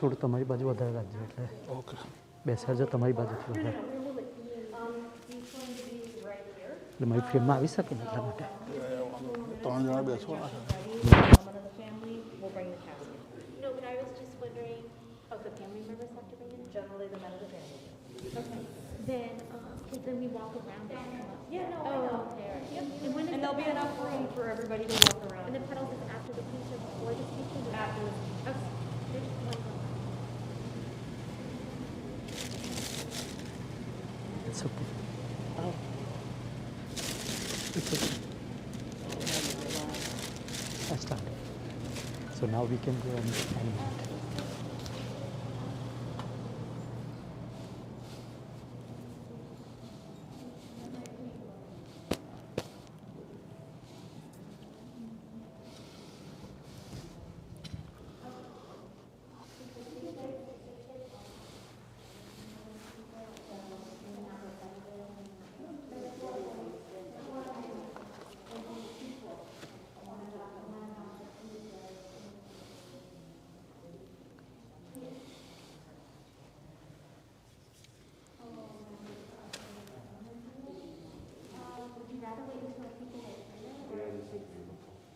થોડું તમારી બાજુ વધારે રાખજો એટલે ઓકે બેસાડજો તમારી બાજુથી વધારે એટલે મારી ફ્રેમમાં આવી શકે ને એટલા માટે 3 જણા બેસવાના છે No, but I was just wondering, oh, the family members have to bring in? Generally, the men of the family. Okay, then, because then we walk around and come up. Yeah, no, I know. Okay, all right. Yep. And there'll be enough room for everybody to walk around. And the pedals is after the speech or before the speech? After the speech. Okay, there's just one more. It's okay. It's okay. I started. So now we can go and animate.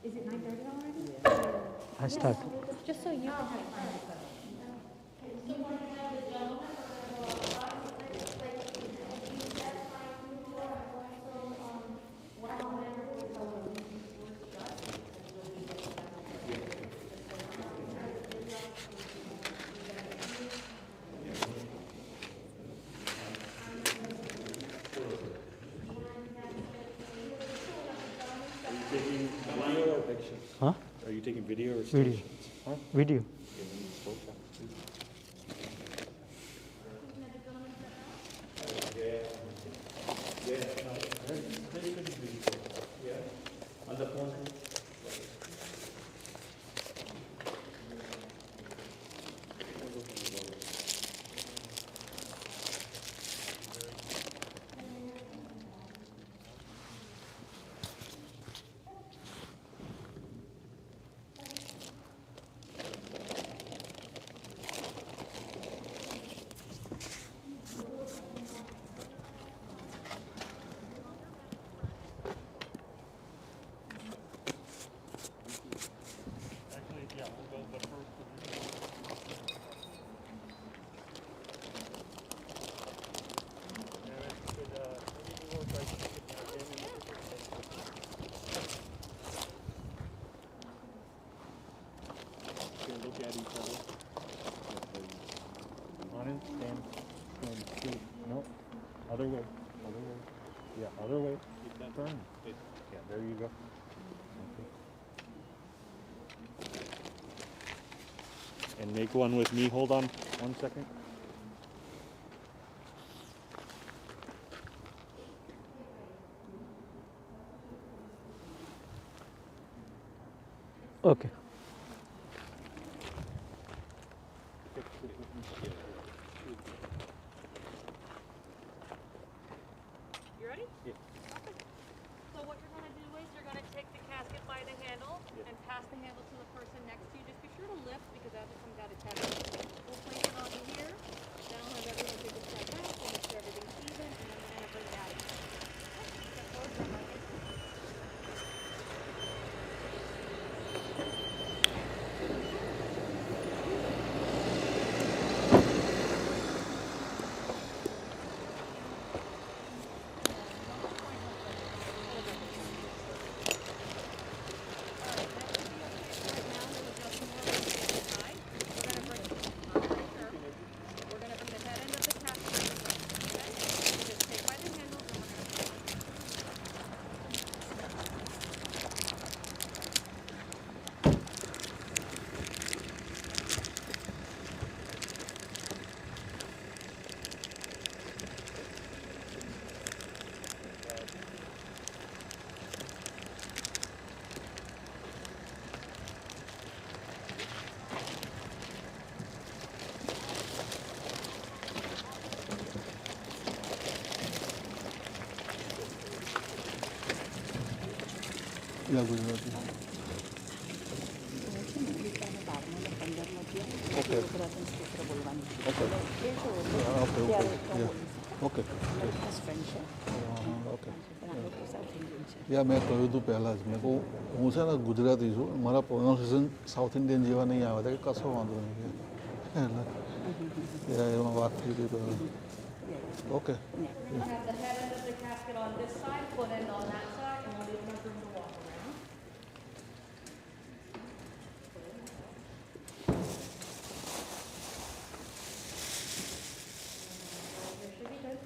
Is it 9:30 already? I started. Just so you can have time. Taking video or pictures? Huh? Are you taking video or Video. stations? Huh? Video. On the phone. Look at each other. On it, stand, two. No, other way, other way. Yeah, other way. Turn. Yeah, there you go. Okay. And make one with me. Hold on 1 second. Okay. You ready? Yeah. Perfect. So what you're going to do is you're going to take the casket by the handle and pass the handle to the person next to you. Just be sure to lift because as it comes out, it's heavy. We'll place it onto here. Then I'll have everyone take a step back and make sure everything's even, and then we're going to bring it out again. Step forward, step back. Gujarati Okay. Okay. Okay okay યા મેં કહ્યું હતું પહેલાં જ મેં કહું હું છે ને ગુજરાતી છું મારા પ્રોનાઉન્સિએશન સાઉથ ઇન્ડિયન જેવા નહીં આવે કે કશો વાંધો નહીં એટલે એમાં વાત થઈ હતી પહેલાં okay Have the head end of the casket on this side, foot end on that side, and we'll leave enough room to walk around. There should be good.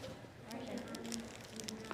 All right.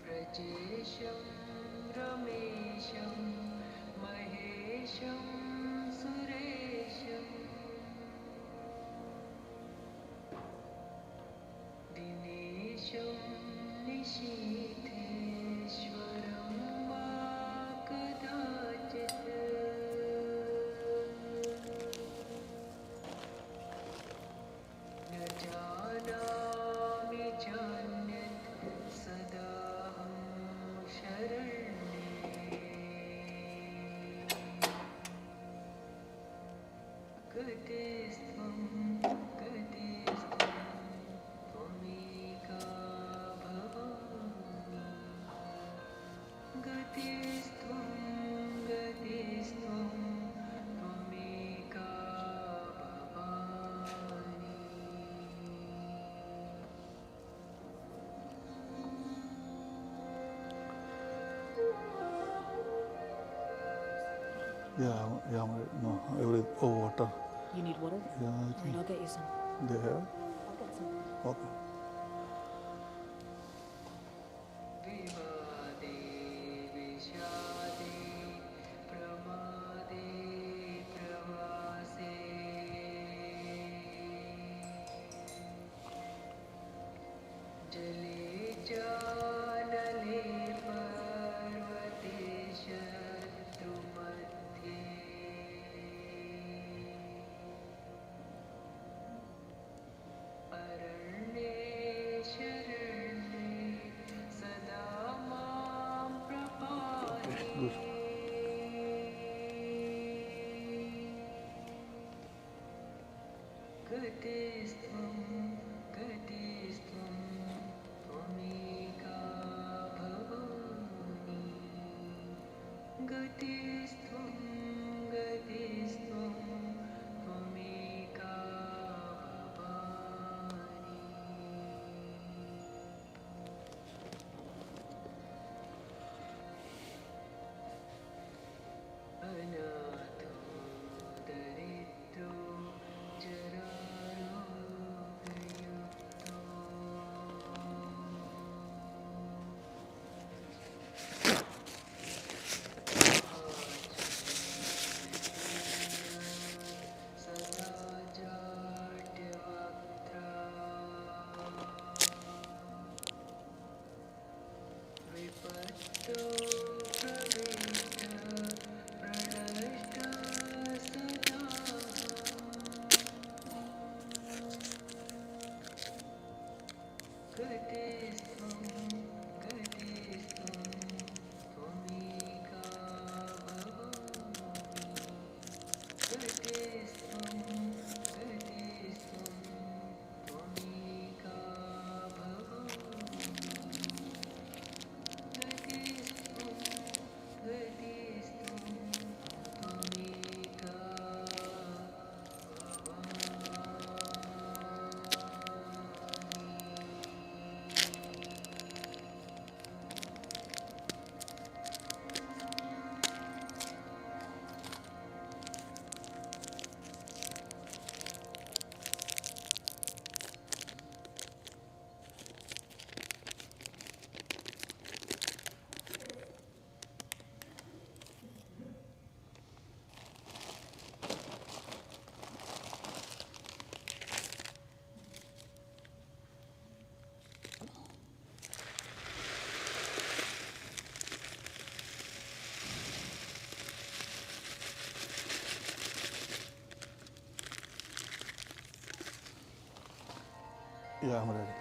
Rajeshyam Ramesham Mahesham Suresham Dinesham Nishitheshwaram Vakadachit Najanami Janyat Sadaham Sharanye Gadistvam Gadistvam Tvameka Bhavani Gadistvam Gadistvam Tvameka Bhavani yeah no every water You need water? yeah I All right, think I'll get you some. they have I'll get some. okay Vivade Vishade Pramade Pravase Jale Janale Parvate Shatru Madhye Aranye Sharanye Sada Mam Prapani Gadistvam Gadistvam Tvameka Bhavani Gadistvam Gadistvam Tvameka Bhavani Anatho Daritro Jararogayukto Yeah, I'm ready.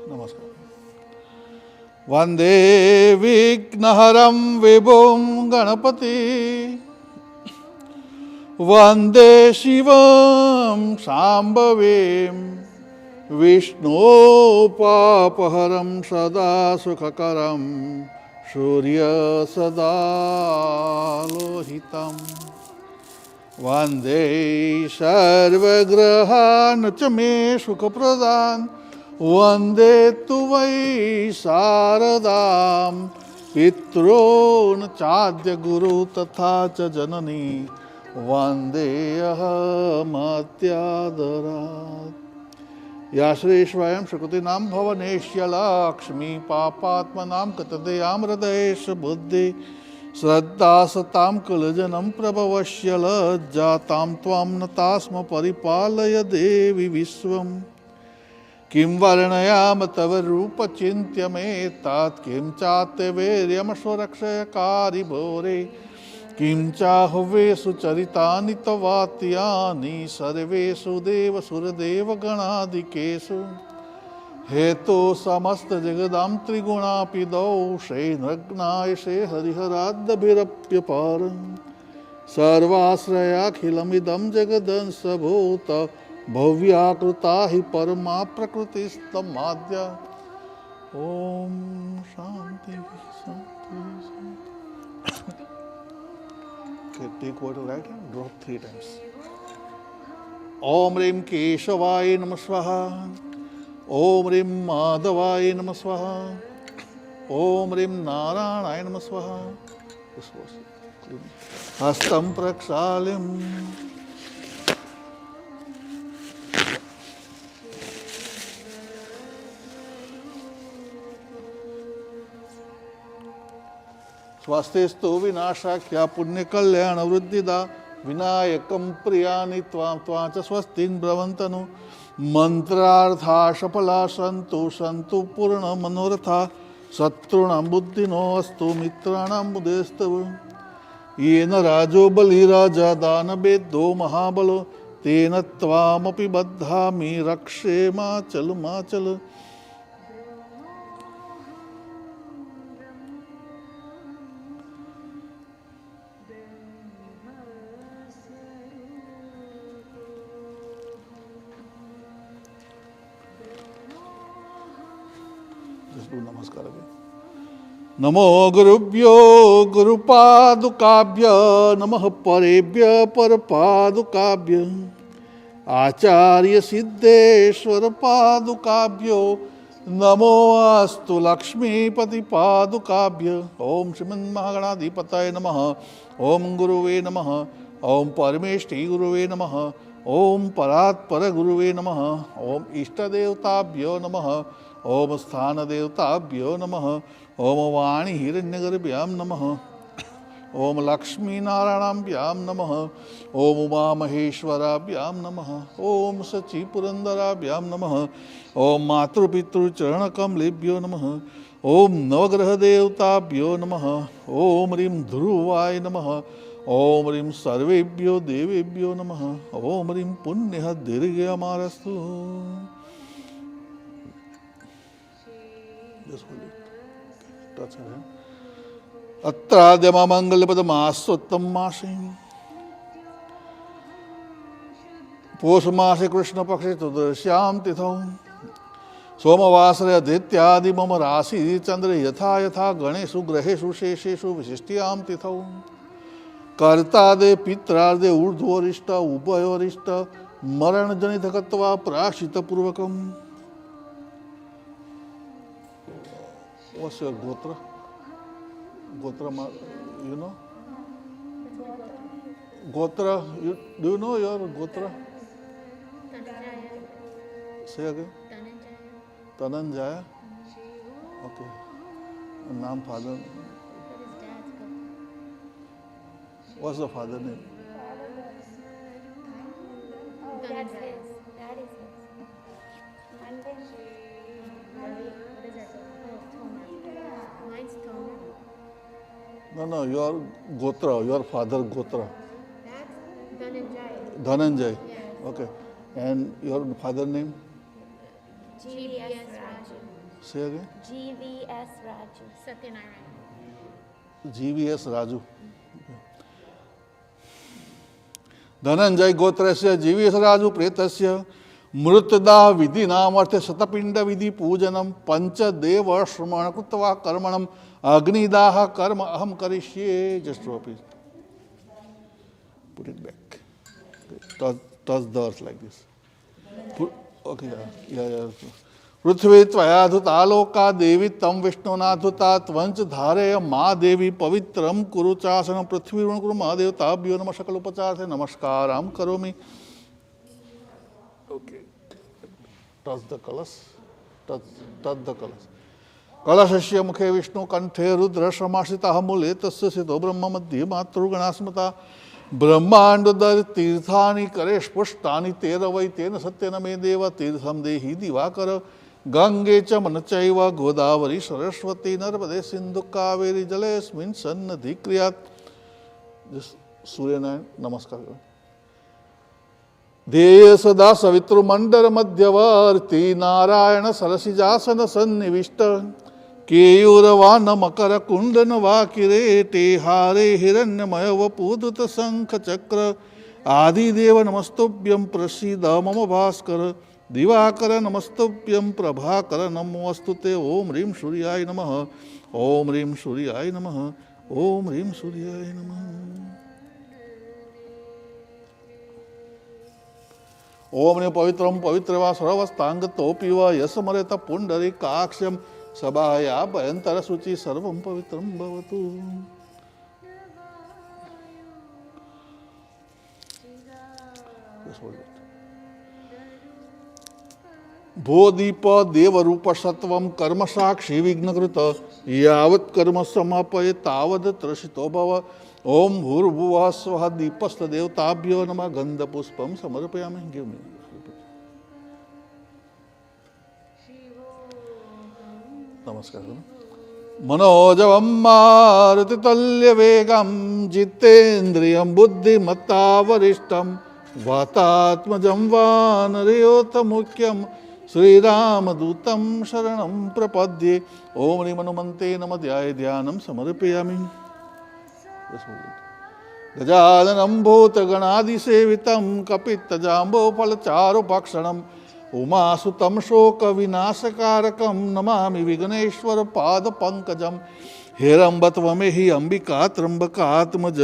नमस्कार. वंदे विघ्नहरं विभुं गणपति वंदे शिवं शाम्भवीं विष्णोपापहरं सदा सुखकरं सूर्य सदा लोहितं वंदे सर्वग्रहान् च मे सुखप्रदान् वंदे तु वै शारदां पितॄन् चाद्य गुरु तथा च जननी वन्देऽहमत्यादरात् या श्री स्वयं प्रकृतिनां भवनेश्य लक्ष्मी पापात्मनां कतदयां हृदयेश बुद्धि श्रद्धा सतां कुलजनं प्रभवस्य लज्जातां त्वां नतास्म परिपालय देवी विश्वम् किं वर्णयाम तव रूपचिन्त्यमेतात् किं चाते वीर्यं स्वरक्षयकारि भोरे किं चाहुवेषु चरितानि तवात्यानि सर्वेषु देवसुरदेवगणादिकेषु हेतो समस्त जगदां त्रिगुणापि दोषे नग्नायसे हरिहराद्यभिरप्यपारम् सर्वाश्रयाखिलमिदं जगदंशभूत भव्याकृता हि परमा प्रकृतिस्तमाद्य ओम शांति शांति शांति. Okay, take water right hand, drop 3 times. Om Rim Keshavaya Namah Swaha. Om Rim Madhavaya Namah Swaha. Om Rim Narayanaaya Namah Swaha. Hastam Prakshalim. स्वास्थ्यस्तु विनाशाख्या पुण्य कल्याण वृद्धिदा विनायकं प्रियानि त्वां त्वां च स्वस्तिं ब्रवन्तनु मंत्रार्था सफला सन्तु सन्तु पूर्ण मनोरथा शत्रूणां बुद्धिनो अस्तु मित्राणां बुद्धिस्तव येन राजो बलिराजा दानवेद्यो महाबलो तेन त्वामपि बद्धामि रक्षे माचल माचल. नमस्कार. नमो गुरुभ्यो गुरुपादुकाभ्य नमः परेभ्य परपादुकाभ्य आचार्य सिद्धेश्वर पादुकाभ्यो नमो अस्तु लक्ष्मीपति पादुकाभ्य. ओम श्रीमन्महागणाधिपतये नमः. ओम गुरुवे नमः. ओम परमेष्ठी गुरुवे नमः. ओम परात्पर गुरुवे नमः. ओम इष्टदेवताभ्यो नमः. ओम स्थान देवताभ्यो नमः. ओम वाणी हिरण्यगर्भ्यां नमः. ओम लक्ष्मी नारायणाभ्यां नमः. ओम उमा महेश्वराभ्यां नमः. ओम सची पुरंदराभ्यां नमः. ओम मातृपितृचरणकमलेभ्यो नमः. ओम नवग्रह देवताभ्यो नमः. ओम ह्रीं ध्रुवाय नमः. ओम ह्रीं सर्वेभ्यो देवेभ्यो नमः. ओम ह्रीं पुण्यः दीर्घमारस्तु. अत्राद्यमंगलपदमास्वत्तम मासे पौष मासे कृष्ण पक्षे चतुर्दश्यां तिथौ सोमवासरे आदित्यादि मम राशि चंद्र यथा यथा गणेषु ग्रहेषु शेषेषु विशिष्ट्यां तिथौ कर्तादे पित्रादे ऊर्ध्वरिष्ठ उभयोरिष्ठ मरण जनितकत्वा प्राशित पूर्वकम् What's your Gotra? Gotra, you know? Gotra, do you know your Gotra? Say again. Tananjaya. Okay. Naam father. What's the father name? That's his. That is his. And then what is that? Oh, Tomer. Mine's Tomer. No, your Gotra, your father Gotra. That's Dhananjay. Dhananjay. Yes. Okay. And your father name? GVS Raju. Say again. GVS Raju. Satyanarayan. GVS Raju. Dhananjay गोत्रस्य जीवीस Raju प्रेतस्य मृतदा विधि नामर्थे शतपिंड विधि पूजनम पंचदेव श्रमण कृत्वा कर्मणम अग्निदाह कर्म अहम करिष्ये. Just drop it. Put it back. Touch the earth like this. Okay, yeah. पृथ्वी त्वया धुता लोका देवी तम विष्णुना धुता त्वंच धारय माँ देवी पवित्रम कुरु चासनम पृथ्वी ऋण कुरु महादेवताभ्यो नमः सकल उपचार से नमस्कारम करोमि. ओके, टच द कलश, टच द कलश. कलशस्य मुखे विष्णु कंठे रुद्र समाश्रितः मूले तस्य स्थितो ब्रह्म मध्ये मातृगणा स्मृता. ब्रह्मांडोदर तीर्थानि करे स्पुष्टानि तेर वै तेन सत्यन मे देव तीर्थम देहि दिवाकर. गंगे च मनचैव गोदावरी सरस्वती नर्मदे सिंधु कावेरी जलेस्मिन् सन्निधि क्रियात्. सूर्यनारायण नमस्कार करो. ध्येय सदा सवितृमंडल मध्यवर्ती नारायण सरसिजासन सन्निविष्ट. केयूरवान मकर कुंडन वा किरीटे हारे हिरण्यमय वपुदुत शंख चक्र. आदिदेव नमस्तुभ्यं प्रसीद मम भास्कर. दिवाकर नमस्तुभ्यं प्रभाकर नमोस्तुते. ओम ह्रीं सूर्याय नमः. ओम ह्रीं सूर्याय नमः. ओम ह्रीं सूर्याय नमः. ओम ह्रीं पवित्रं पवित्रवा सर्वस्तांगतोऽपि वा यस्मरेत पुंडरीकाक्षं सभाया भयंतर शुचि सर्वं पवित्रं भवतु. भोदीप देवरूप सत्वं कर्म साक्षी विघ्नकृत. यावत् कर्म समापये तावद् त्रसितो भव. ओम भूर्भुवः स्वः दीपस्त देवताभ्यो नमः. गंधपुष्पं समर्पयामि. Give me. नमस्कार. मनोजवं मारुतितुल्यवेगं जितेन्द्रियं बुद्धिमत्तावरिष्ठं वातात्मजं वानरयोतमुख्यं श्रीरामदूतं शरणं प्रपद्ये. ओम ह्रीं हनुमन्ते नमः. ध्याय ध्यानं समर्पयामि. गजाननं भूतगणादिसेवितं कपित्तजाम्बूफलचारुभक्षणं उमासुतं शोकविनाशकारकं नमामि विघ्नेश्वर पादपङ्कजं. हेरम्बत्वमेहि अंबिका त्र्यम्बकात्मज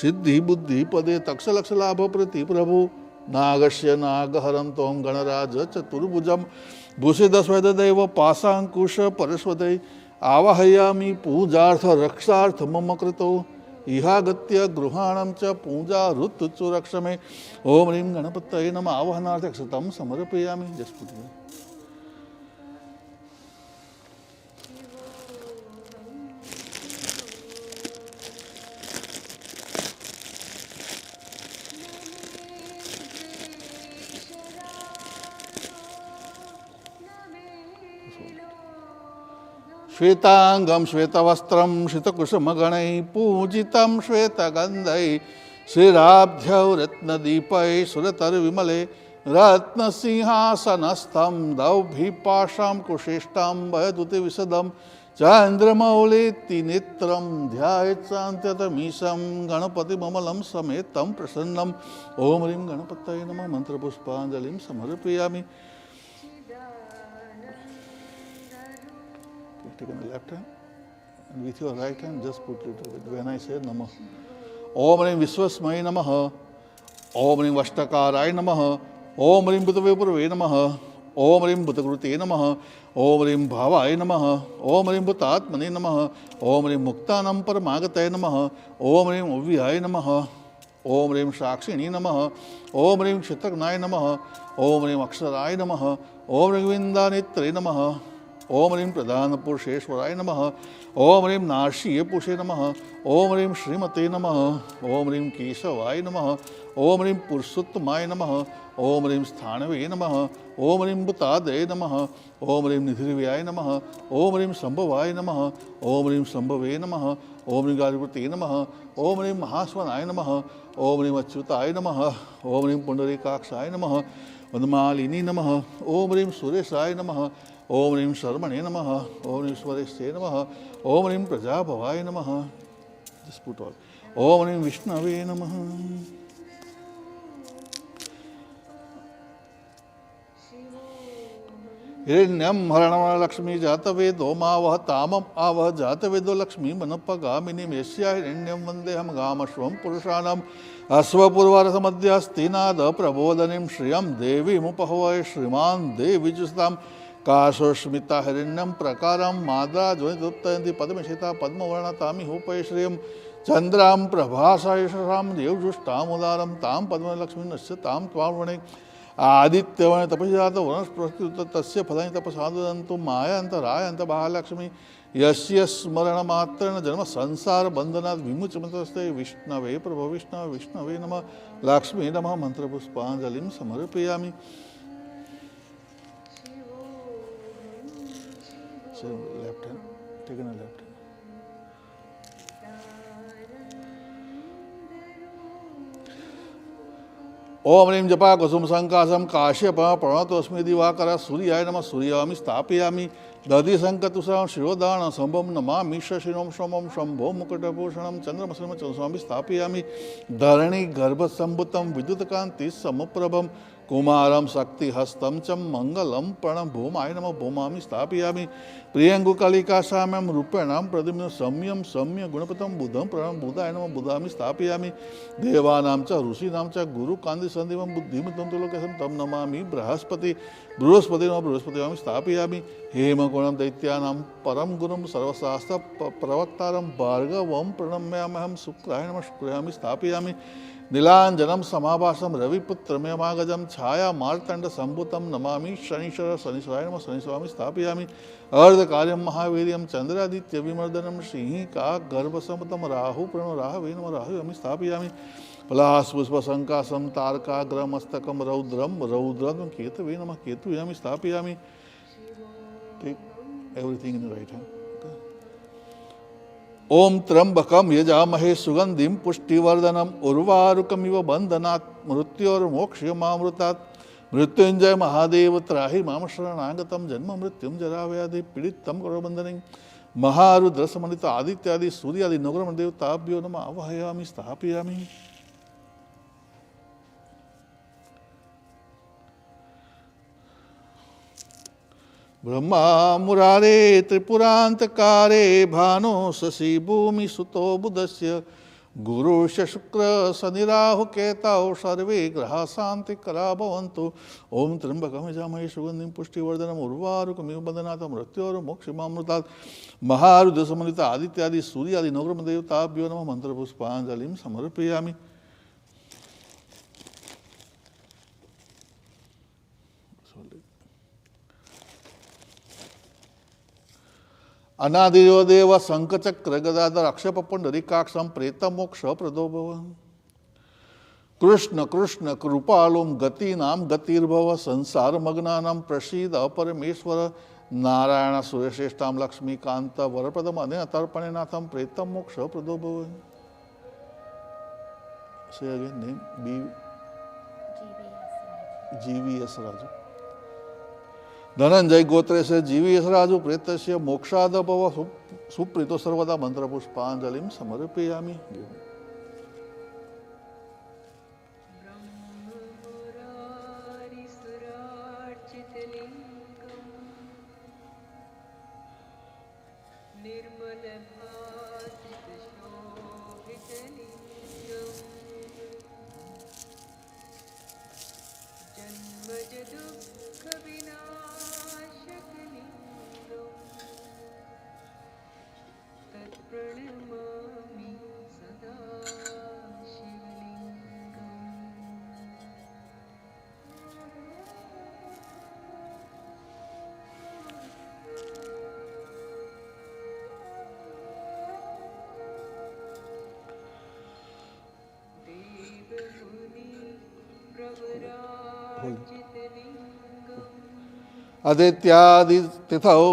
सिद्धिबुद्धिपदे तक्षलक्षलाभप्रति प्रभु. नागस्य नागहरन्तं गणराज चतुर्भुजं भूषितस्वैतदैव पाशाङ्कुश परस्वदै. आवाहयामि पूजार्थ रक्षार्थ मम कृतो. इहागत्य गृहाणं च पूजा ऋतुचु रक्ष मे. ओम ह्रीं गणपतये नमः. आवाहनार्थ क्षतं समर्पयामि. जस्ट श्वेतांगं श्वेतवस्त्रं श्वेतकुसुमगणैः पूजितं श्वेतगन्धैः श्रीराब्ध्यौ रत्नदीपैः सुरतरुविमले रत्नसिंहासनस्थं दौभिपाशां कुशिष्टां वयदुतिविशदं चन्द्रमौलेति नेत्रं ध्यायेत् शान्त्यतमीशं गणपतिममलं समेतं प्रसन्नं. ओम ह्रीं गणपतये नमः. मंत्रपुष्पाञ्जलिं समर्पयामि. Take on the left hand and with your right hand just put it when I say Namah. Om Rim Viswasmai Namah. Om Rim Vastakaraय Namah. Om Rim Bhutave Purve Namah. ओम ह्रीं भूतकृते नमः, ओम ह्रीं भावाय नमः, ओम ह्रीं भूतात्मने नमः, ओम ह्रीं मुक्तानां परमागतये नमः, ओम ह्रीं अव्ययाय नमः, ओम ह्रीं साक्षिणे नमः, ओम ह्रीं क्षितघ्नाय नमः, ओम ह्रीं अक्षराय नमः, ओम ह्रीं विन्दानेत्रे नमः, ओम ह्रीं प्रधानपुरुषेश्वराय नमः, ओम ह्रीं नार्षीयपुषे नमः, ओम ह्रीं श्रीमते नमः, ओम ह्रीं केशवाय नमः, ओम ह्रीं पुरुषोत्तमाय नमः, ओम ह्रीं स्थानवे नमः, ओम ह्रीं भूतादये नमः, ओम ह्रीं निधिर्व्याय नमः, ओम ह्रीं संभवाय नमः, ओम ह्रीं संभवे नमः, ओम ह्रीं गाधिपते नमः, ओम ह्रीं महास्वनाय नमः, ओम ह्रीं अच्युताय नमः, ओम ह्रीं पुंडरीकाक्षाय नमः, वनमालिनी नमः, ओम ह्रीं सुरेशाय नमः, ओम ह्रीं शर्मणे नमः, ओम ह्रीं स्वरेश्ये नमः, ओम ह्रीं प्रजाभवाय नमः, ओम ह्रीं विष्णवे नमः। हिरण्यम हरणम लक्ष्मी जातवेदो मावह तामम आवह जातवेदो लक्ष्मी मनपगामिनी मेष्या हिरण्यम वंदेहम गामश्वम पुरुषाणम अश्वपूर्वारसमध्यस्तिनाद प्रबोधनीं श्रियं देवीमुपहवय श्रीमान देवीजुस्ताम काशोस्मिता हिरण्यम प्रकारं माद्रा ज्वलितोत्तयन्ति पद्मशिता पद्मवर्णतामि होपय श्रियं चंद्रां प्रभासायशां देवजुष्टामुदारं तां पद्मलक्ष्मी नश्य तां त्वावणे आदित्यवर्ण तपस्यात वनस्पति तस्य फलानि तपसादन्तु मायान्तरायन्त महालक्ष्मी यस्य स्मरणमात्रेण जन्म संसार बंधनात् विमुच्यते विष्णवे प्रभो विष्णवे विष्णवे नमः लक्ष्मी नमः मंत्रपुष्पांजलिं समर्पयामि। Left hand taken left hand. ओम ह्रीं जपा कुसुम संकाशम काश्यप प्रणतोस्मि दिवाकर सूर्याय नमः सूर्यामि स्थापयामि दधि संकतुषां शिरोदान संभम नमामि शशिनों सोमं शंभो मुकुटभूषणं चंद्रमसम चंद्रस्वामि स्थापयामि धरणी गर्भसंभुतं विद्युतकांति समप्रभम कुमारं शक्तिहस्तं च मंगलम प्रणम भूमाय नमः भूमामि स्थापयामि प्रियंगुकलिका साम्यं रूपेणां प्रद्युम्न सम्यं सम्य गुणपतं बुधं प्रणम बुधाय नमः बुधामि स्थापयामि देवानां च ऋषीणां च गुरुकान्ति संदीपं बुद्धिमतं तुलोकेशं तं नमामि बृहस्पति बृहस्पति नमः बृहस्पतिवामि स्थापयामि हेमगुणं दैत्यानां परम गुरुं सर्वशास्त्र प्रवक्तारं भार्गवं प्रणम्यामहं शुक्राय नमः शुक्रायामि स्थापयामि नीलांजनम समाभासम रविपुत्रमेमागजम छाया मार्तंड संभुतम नमामि शनिश्वर शनिश्वराय नमः शनिश्वरामि स्थापयामि अर्धकार्यम महावीर्यम चंद्रादित्य विमर्दनम सिंह का गर्भसमतम राहु प्रणो राहवे नमः राहुयामि स्थापयामि पलाश पुष्प संकाशम तारकाग्रमस्तकम रौद्रम रौद्रम केतवे नमः केतुयामि स्थापयामि। Take everything in the right hand. ओम त्र्यंबकम यजामहे सुगंधिं पुष्टिवर्धनम उर्वारुकमिव बंधनात् मृत्योर्मोक्षयमामृतात् मृत्युंजय महादेव त्राहि माम शरणागतम जन्म मृत्युम जरा व्याधि पीड़ितम करोबंधनिं महारुद्र समन्वित आदित्यादि सूर्यादि नगरम देवताभ्यो नमः आवाहयामि स्थापयामि। ब्रह्मा मुरारे त्रिपुरांतकारे भानो शशि भूमि सुतो बुधस्य गुरुश्च शुक्र शनिराहु केतौ सर्वे ग्रहा शांतिकरा भवन्तु। ओम त्र्यंबकं यजामहे सुगंधिं पुष्टिवर्धनम् उर्वारुकमिव बंधनात् मृत्योर्मोक्षमामृतात् महारुद्र समन्वित आदित्यादि सूर्यादि नवग्रह देवताभ्यो नमः मंत्रपुष्पांजलिं समर्पयामि। अनादियो देव शंखचक्र गदाधर अक्षप पुंडरीकाक्षं प्रेत मोक्ष प्रदो भव। कृष्ण कृष्ण कृपालुम गतीनां गतिर्भव संसार मग्नानां प्रसीद परमेश्वर नारायण सूर्यश्रेष्ठां लक्ष्मीकांत वरप्रदम अनेतर्पणे नाथं प्रेत मोक्ष प्रदो भव। Say again name B GVS Raju. Dhananjay Gotre से जीवीएस राजु प्रेतस्य मोक्षाद भव सुप्रीतो सर्वदा मंत्र पुष्पांजलिं समर्पयामि। जन्मज दुःख विना आदित्यादि तिथौ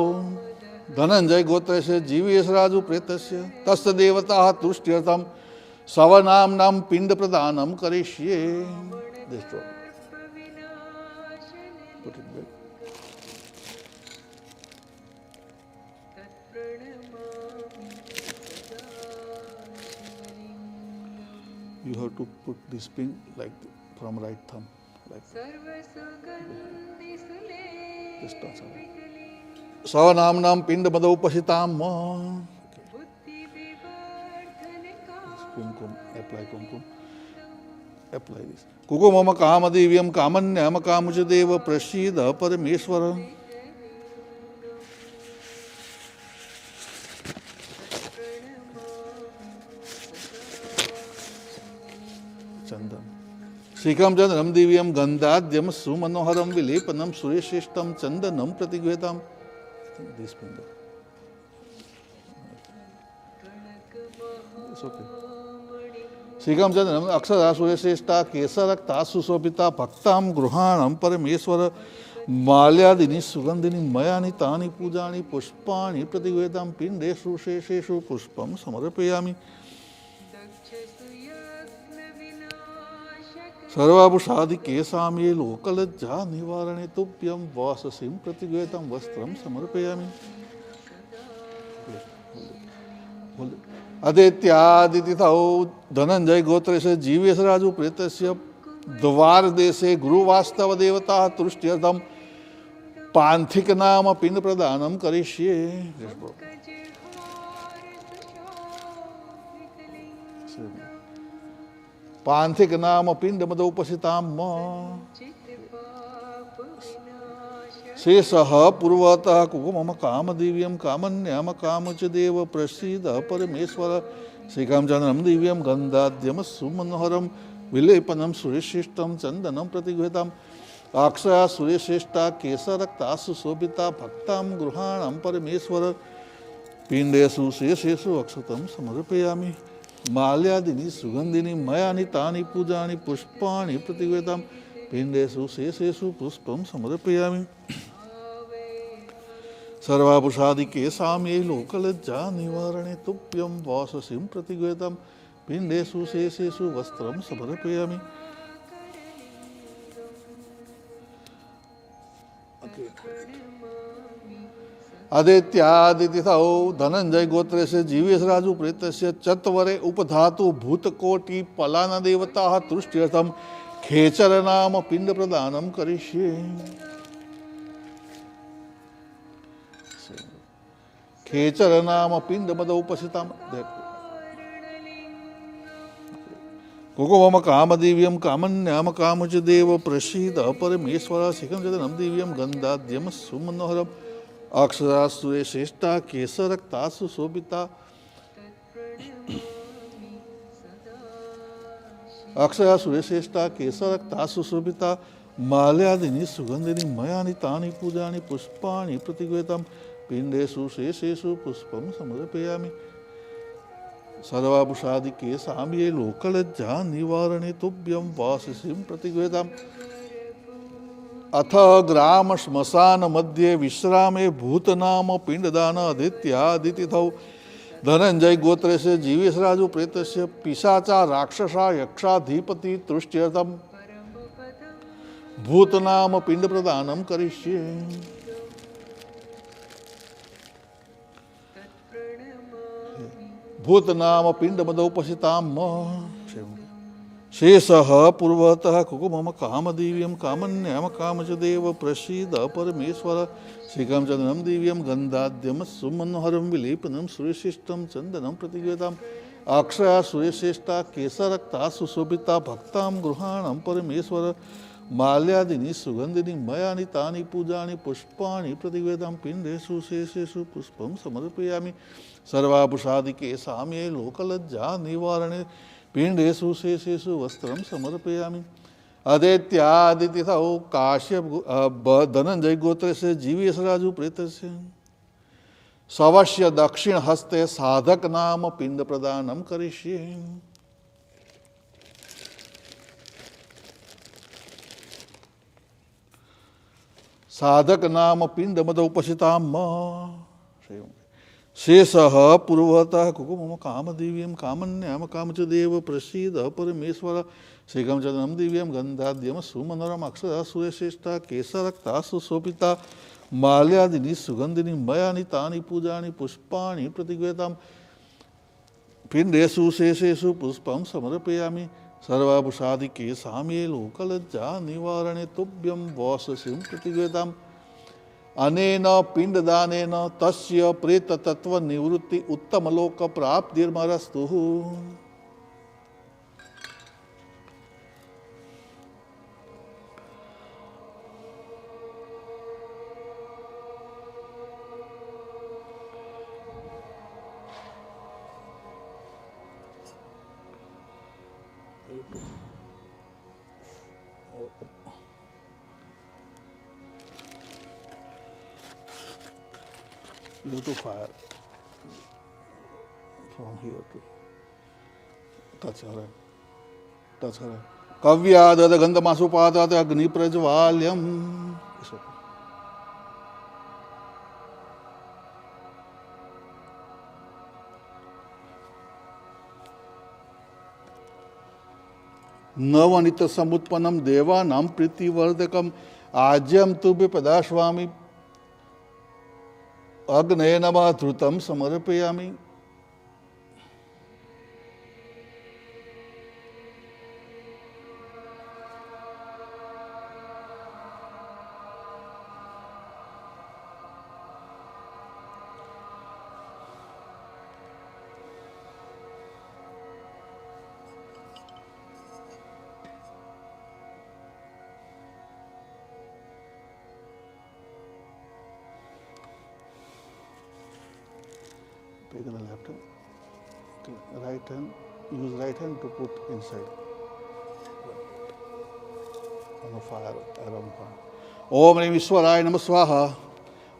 धनंजय गोत्र से जीवेश राजु प्रेतस्य तस्य देवता तुष्ट्यर्थम सवनाम्नां पिंड प्रदानम करिष्ये. Put it back. You have to put this pin like from right thumb, like this touch. Savanamnam pinda madopasitam. Kumkum, apply kumkum. Apply this. Kukumama kamadivyam kamanyam kamuchadeva prasida parameshwara. Chandam. Srikam Chandram Divyam Gandhadyam Sumanoharam Vilepanam Sureshishtam Chandanam Pratigvetam. This finger. It's okay. Srikam Chandram Aksara Sureshishta Kesarakta Susopita Bhaktam Gruhanam Parameswara Malyadini Sugandhini Mayani Tani Pujani Pushpani Pratigvetam Pindeshu Shesheshu Pushpam Samarapayami. सर्वाभूषादि केसाम ये लोकलज्जा निवारणे तुभ्यं वाससिं प्रतिगृहीतं वस्त्रं समर्पयामि. आदित्यादितिथौ धनंजय गोत्र से जीवेश राजु प्रेतस्य द्वार देशे गुरुवास्तव देवता तुष्ट्यर्थम पांथिक नाम पिंड प्रदानम करिष्ये. पांथिक नाम पिंड मदोपसिताम शेषः पूर्वतः कुकुमम कामदिव्यम कामन्यम कामच देव प्रसीद परमेश्वर. श्रीकामचंद्रम दिव्यम गंधाद्यम सुमनोहरम विलेपनम सुरेशिष्टम चंदनम प्रतिगृहीतम अक्षया सुरेशिष्टा केसरक्ता सुशोभिता भक्तां गृहाणां परमेश्वर. पिंडेषु शेषेषु अक्षतम समर्पयामि. माल्यादिनी सुगंधिनी मयानि तानि पूजानि पुष्पाणि प्रतिगृहीतं पिंडेषु शेषेषु पुष्पं समर्पयामि. सर्वाभूषादि केसाम ये लोकलज्जा निवारणे तुभ्यं वाससिं प्रतिगृहीतं पिंडेषु शेषेषु वस्त्रं समर्पयामि. आदित्यादितिथौ धनंजय गोत्र से जीवेश राजु प्रेतस्य चत्वरे उपधातु भूतकोटि पलान देवता तुष्ट्यर्थम खेचर नाम पिंड प्रदानम करिष्ये. खेचर नाम पिंड मदोपसिताम. कुकुमम कामदिव्यम कामन्याम कामुच देव प्रसीद परमेश्वर. शिखम चंदनम दिव्यम गंधाद्यम सुमनोहरम अक्षरा सुरेशिष्टा केसरक्ता सुशोभिता अक्षया सुरेशिष्टा केसरक्ता सुशोभिता माल्यादिनी सुगंधिनी मयानि तानि पूजानि पुष्पाणि प्रतिगृहीतं पिंडेषु शेषेषु पुष्पं समर्पयामि. सर्वाभूषादि केसाम ये लोकलज्जा निवारणे तुभ्यं वाससिं प्रतिगृहीतम्. अथ ग्राम श्मशान मध्य विश्रामे भूतनाम पिंडदान आदित्यादितिथौ धनंजय गोत्र से जीवेश राजु प्रेतस्य पिशाचा राक्षसा यक्षाधिपति तुष्ट्यर्थम भूतनाम पिंड प्रदानम करिष्ये. भूतनाम पिंड मदोपसिताम शेषः पूर्वतः कुकुमम कामदिव्यम कामन्यम कामच देव प्रसीद परमेश्वर. श्रीकामचंद्रम दिव्यम गंधाद्यम सुमनोहरम विलेपनम सुरेशिष्टम चंदनम प्रतिगृहीतम अक्षया सुरेशिष्टा केसरक्ता सुशोभिता भक्तां गृहाणां परमेश्वर. माल्यादिनी सुगंधिनी मयानि तानि पूजानि पुष्पाणि प्रतिगृहीतं पिंडेषु शेषेषु पुष्पं समर्पयामि. सर्वाभूषादि केसाम ये लोकलज्जा निवारणे पिंडेषु शेषेषु वस्त्रं समर्पयामि. आदित्यादितिथौ काश्यप धनंजय गोत्र से जीवेश राजु प्रेतस्य शवस्य दक्षिण हस्ते साधक नाम पिंड प्रदानम करिष्ये. साधक नाम पिंड मद उपसिताम शेष पूर्वतः कुकुम काम दिव्यम कामन्याम काम च देव प्रसीद परमेश्वर श्रीकम चंद्रम दिव्यम गंधाद्यम सुमनोरम अक्षर सुरेश्रेष्ठा केशरक्ता सुशोभिता माल्यादिनी सुगंधिनी मयानि तानि पूजानि पुष्पाणि प्रतिगृहताम पिंडेषु शेषेषु पुष्पं समर्पयामि सर्वाभूषादिके साम्ये लोकलज्जा निवारणे तुभ्यं वाससिं प्रतिगृहताम अनेन पिंडदानेन तस्य प्रेततत्व निवृत्ति उत्तमलोक प्राप्तिर्मरस्तु। You to fire from here to touch her. Touch her. Kavyadada gandhamasupatata agni prajvalyam. Navneet समुत्पन्नम देवानां प्रीतिवर्धकम आज्यम तुभ्य पदाश्वामी अग्नये नमः धृतं समर्पयामि। Take the left hand, okay. Right hand, use right hand to put inside. On the fire, around fire. Om Rim Ishwaraya Namah Swaha.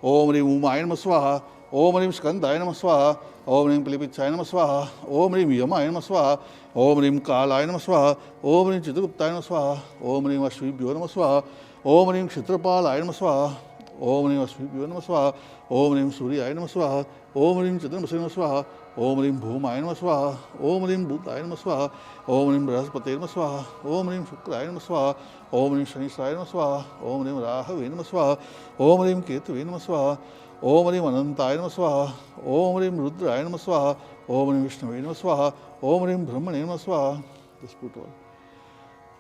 Om Rim Umaya Namah Swaha. Om Rim Skandaya Namah Swaha. Om Rim Pilipichaya Namah Swaha. Om Rim Yamaya Namah Swaha. Om Rim Kalaya Namah Swaha. Om Rim Chitraguptaya Namah Swaha. Om Rim Ashvibhyo Namah Swaha. Om Rim Kshitrapalaya Namah Swaha. Om Rim Ashvibhyo Namah Swaha. Om Rim Suryaya Namah Swaha. Om Rim Chandramasaya Namah Swaha. Om Rim Bhumaya Namah Swaha. Om Rim Bhutaya Namah Swaha. Om Rim Brahaspataya Namah Swaha. Om Rim Shukraya Namah Swaha. Om Rim Shanisraya Namah Swaha. Om Rim Rahave Namah Swaha. Om Rim Ketave Namah Swaha. Om Rim Anantaya Namah Swaha. Om Rim Rudraya Namah Swaha. Om Rim Vishnave Namah Swaha. Om Rim Brahmane Namah Swaha. Just put all.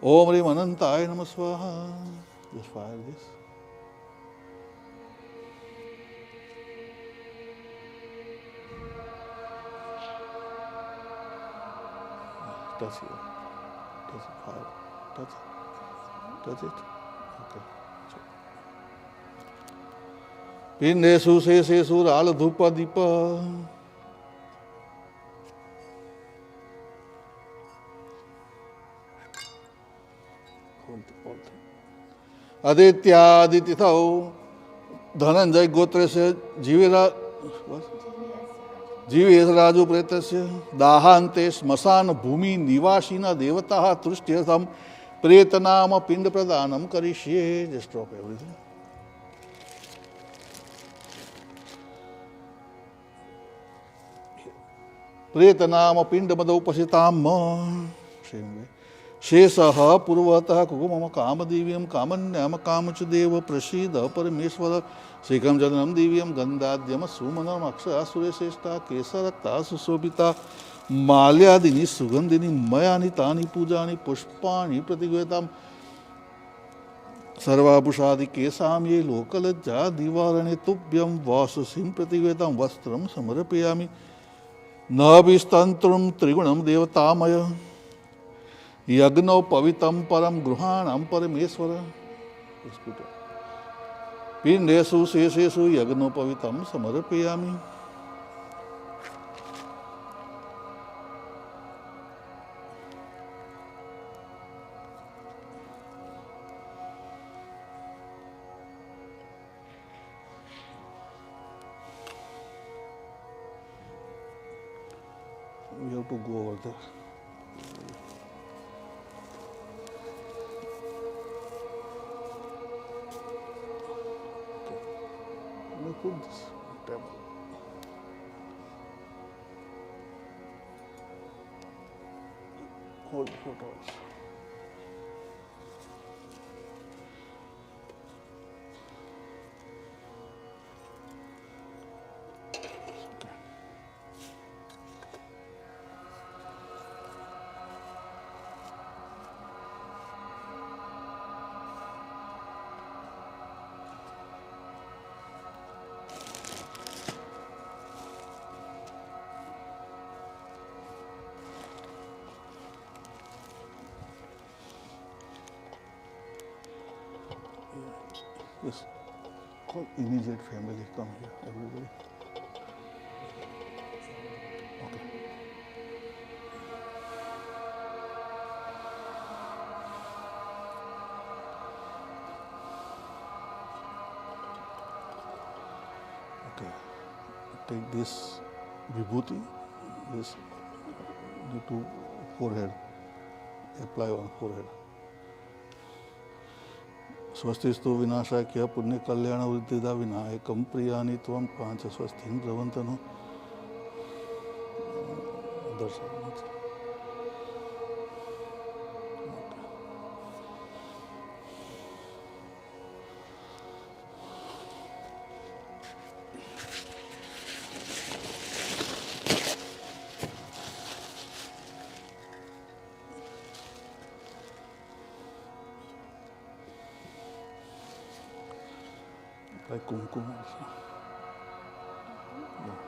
Om Rim Anantaya Namah Swaha. Just fire this. Touch here. Touch it. Fire. Touch it. Touch it. Okay. Pindesu sesesu rala dhupa dipa. Adityaditithau Dhananjay Gotrasya Jivira Jivesh Raju प्रेतस्य दाहांते श्मशान भूमि निवासिना देवता तुष्ट्यर्थम प्रेतनाम पिंड प्रदानम करिष्ये। Just drop everything. प्रेतनाम पिंड मद उपसिताम शेषः पूर्वतः कुकुमम काम दिव्यम कामन्याम काम च देव प्रसीद परमेश्वर श्रीकम चंद्रम दिव्यम गंधाद्यम सुमनम अक्षरा सुरेश्रेष्ठा केशरक्ता सुशोभिता माल्यादिनी सुगंधिनी मयानि तानि पूजानि पुष्पाणि प्रतिगृहताम सर्वाभूषादि केशाम ये लोकलज्जा दिवारणे तुभ्यं वाससिं प्रतिगृहताम वस्त्रं समर्पयामि न विस्तंत्रं त्रिगुणं देवतामय यज्ञो पवित्रं परम गृहाणां परमेश्वर। पिंडेषु शेषेषु यज्ञो पवित्रं समर्पयामि। We have to go over there. put this table. Hold the photos. Yes. Call immediate family, come here, everybody. Okay. Okay. Take this vibhuti, this to forehead, apply on forehead. स्वस्तिस्तु विनाशाख्य पुण्य कल्याण वृद्धिदा विनायकं प्रियानि त्वं पांच स्वस्तिं प्रवन्तनु दर्शन like kumkum also. Yeah.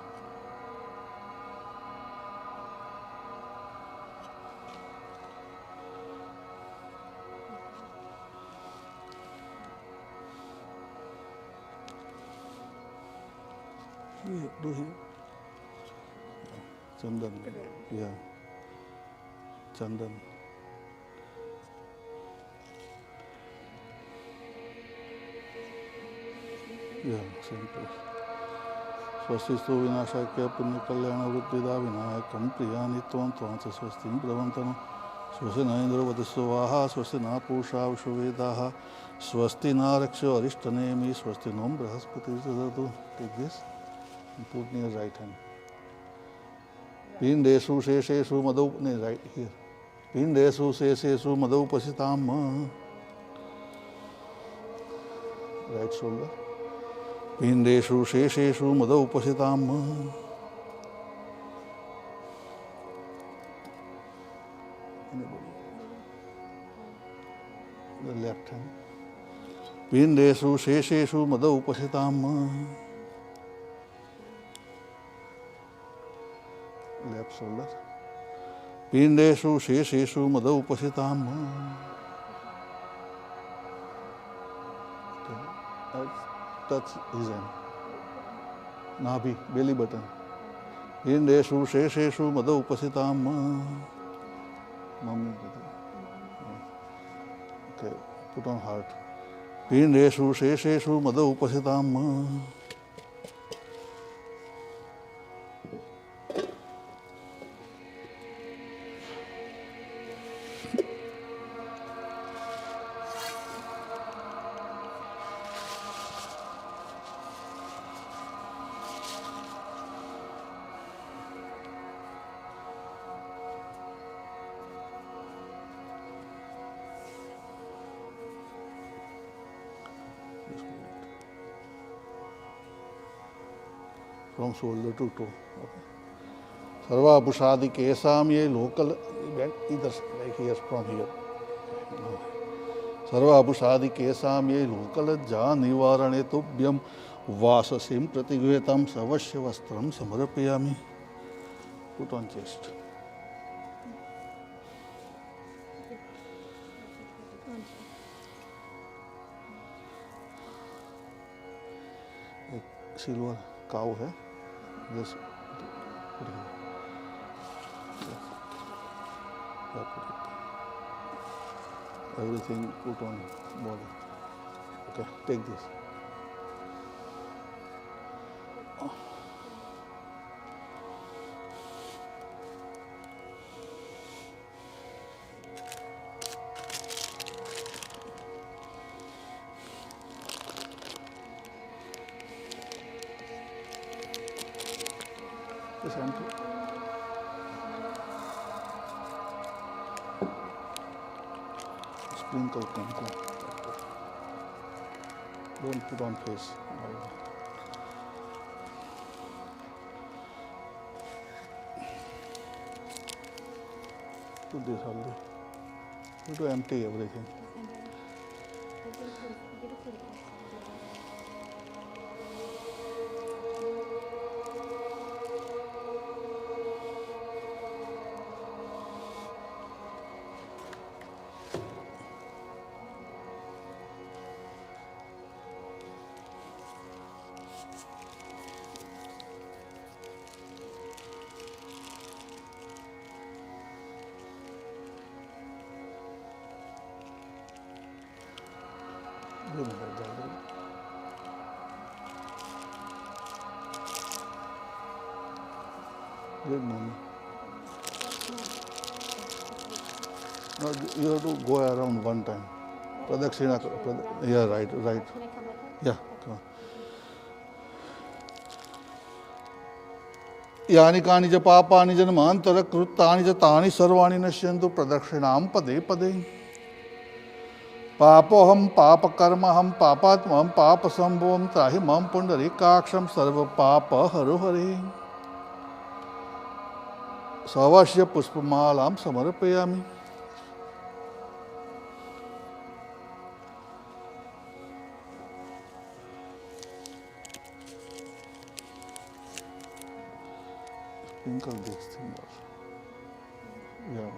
Here, do here. Chandan. Yeah. Chandan. Yeah, same place. स्वस्तिस्तु विनाशाख्य पुण्य कल्याण वृत्तिदा विनायकं प्रियानि त्वं च स्वस्तिं प्रवन्तनु स्वस्ति न इन्द्रो वधस्वाहा स्वस्ति न पूषा विश्ववेदाः स्वस्ति न रक्षो अरिष्टनेमि स्वस्ति नो बृहस्पतिर्ददातु. Take this and put near right hand. पिण्डेषु शेषेषु मदौ right here. पिण्डेषु शेषेषु मदौ पसिताम्. Right shoulder. पिण्डेषु शेषेषु मदौ उपसिताम्. The left hand. पिण्डेषु शेषेषु मदौ उपसिताम्. Left shoulder. पिण्डेषु शेषेषु मदौ उपसिताम्. Touch his hand. Nabhi, belly button. Indeshu, Shesheshu, Mada Upasitam. Mummy. Okay, put on heart. Indeshu, Shesheshu, Mada Upasitam. From shoulder to toe. Okay. Sarvabhushadi kesam ye local, either like here from here. Sarvabhushadi kesam ye local ja nivarane tubhyam vasasim pratigvetam savashya vastram samarapayami. Put on chest. एक silver cow है. This put here. Yeah, put it. Everything put on body. Okay, take this. this empty. Sprinkle kumkum. Don't put on face. Put this haldi. You to empty everything. Give me that jaggery. Give mommy. No, you have to go around one time. Pradakshina. Yeah, right. Can I come with her? Yeah, come on. यानि कानि च पापानि जन्मांतर कृतानि च तानि सर्वाणि नश्यन्तु प्रदक्षिणां पदे पदे पापोहम पापकर्महम पापात्महम पापसंभवम त्राहि मम पुंडरीकाक्षं सर्व पाप हरो हरे सवस्य पुष्पमालां समर्पयामि Sprinkle this thing also. Yeah.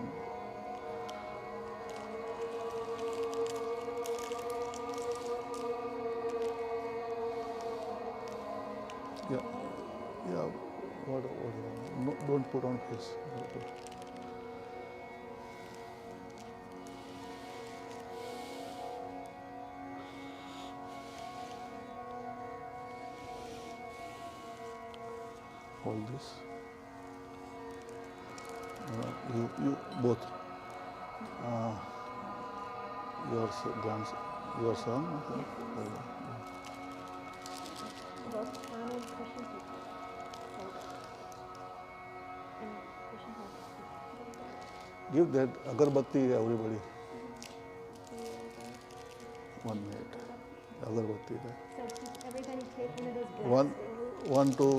Yeah. What? No, don't put on face. Hold this. You both. Your grandson, your son. Both on and pushing people. Hold it. And pushing her. Give that agarbatti everybody. 1 minute. Agarbatti. So everybody take one of those breaths. One, two.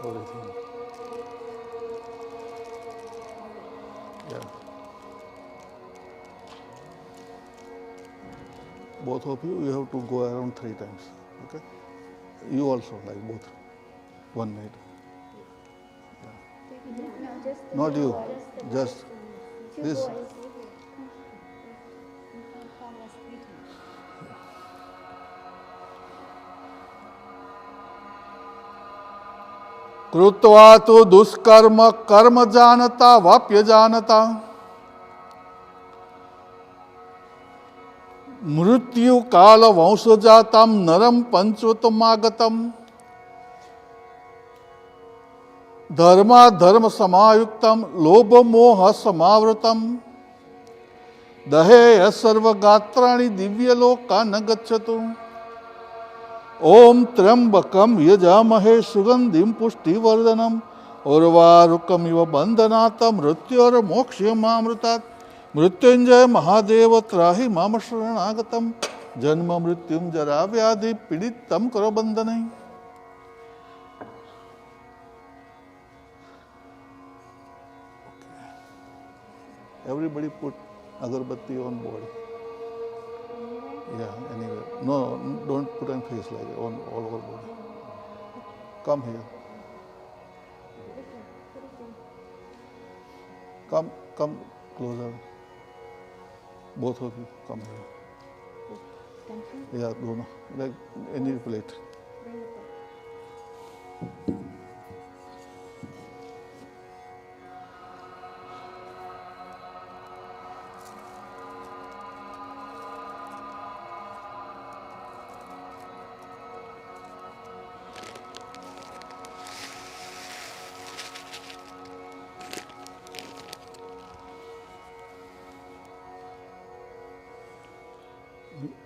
Everything. Yeah. Both of you have to go around 3 times. Okay? You also, like both. 1 minute. Yeah. Not you. Just this. कृत्वा तो दुष्कर्म कर्म जानता वाप्य जानता मृत्यु काल वंश जातम नरम पंचवतमागतम धर्मा धर्म समायुक्तम लोभ मोह समावृतम दहे सर्वगात्राणि दिव्य लोका न गच्छतु ओम त्र्यंबकम यजामहे सुगंधिम पुष्टिवर्धनम उर्वारुकमिव बंधनात् मृत्योर्मोक्षयमामृतात् मृत्युंजय महादेव त्राहि माम शरणागतम जन्म मृत्युम जरा व्याधि पीड़ितम करो बंधनै Everybody put agarbatti on body. Yeah, anywhere. No, don't put on face like that, on all over body. Come here. Come closer. Both of you, come here. Yeah, dono. Like any plate.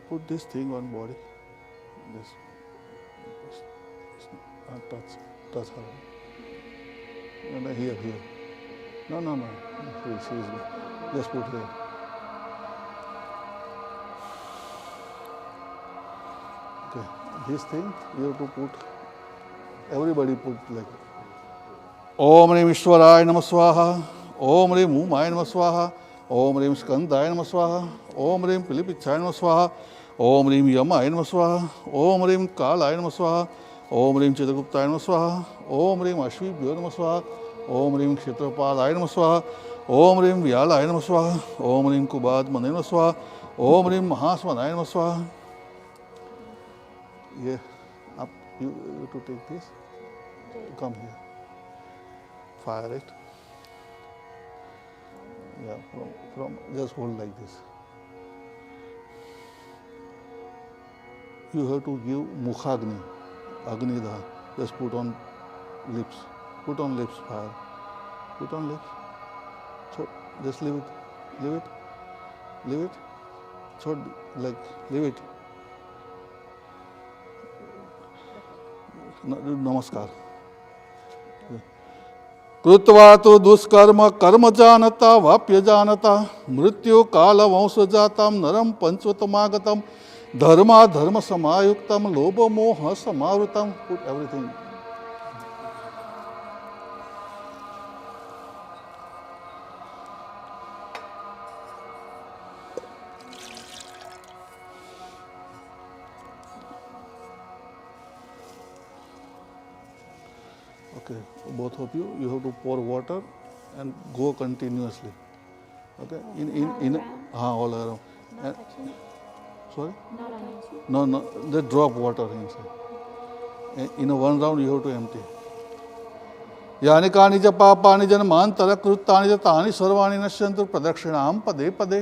Put this thing on body. This. Touch her. No, here. No. She's just put here. Okay. This thing you have to put. Everybody put like. Om Rim Ishwaraya Namah Swaha. Om Rim Umaya Namah Swaha. Om Rim Skandaya Namah Swaha. Om Rim Pilipichaya Namah Swaha. Om Rim Yamaya Namah Swaha. Om Rim Kalaya Namah Swaha. Om Rim Chitraguptaya Namah Swaha. Om Rim Ashvibhyo Namah Swaha. Om Rim Kshetrapalaya Namah Swaha. Om Rim Vyalaya Namah Swaha. Om Rim Kubadmane Namah Swaha. Om Rim Mahasmanaya Namah Swaha. Yeah, up you to take this. Come here. Fire it. Yeah, from just hold like this. You have to give Mukhagni, Agnidha. Just put on lips. Put on lips fire. Put on lips. So just leave it. So like leave it. Namaskar. कृत्वा तो दुष्कर्म कर्म जानता वाप्य जानता मृत्यु काल वंश जातम नरम पंचवतमागतम धर्मा धर्म समायुक्तम लोभ मोह समावृतम. Put everything. Okay, both of you have to pour water and go continuously. Okay, all around. Not touching it. Sorry? Not on you. No, they drop water inside. In a one round you have to empty. यानि कानि च पापानि जन्मांतर कृतानि च तानि सर्वाणि नश्यन्तु प्रदक्षिणां पदे पदे.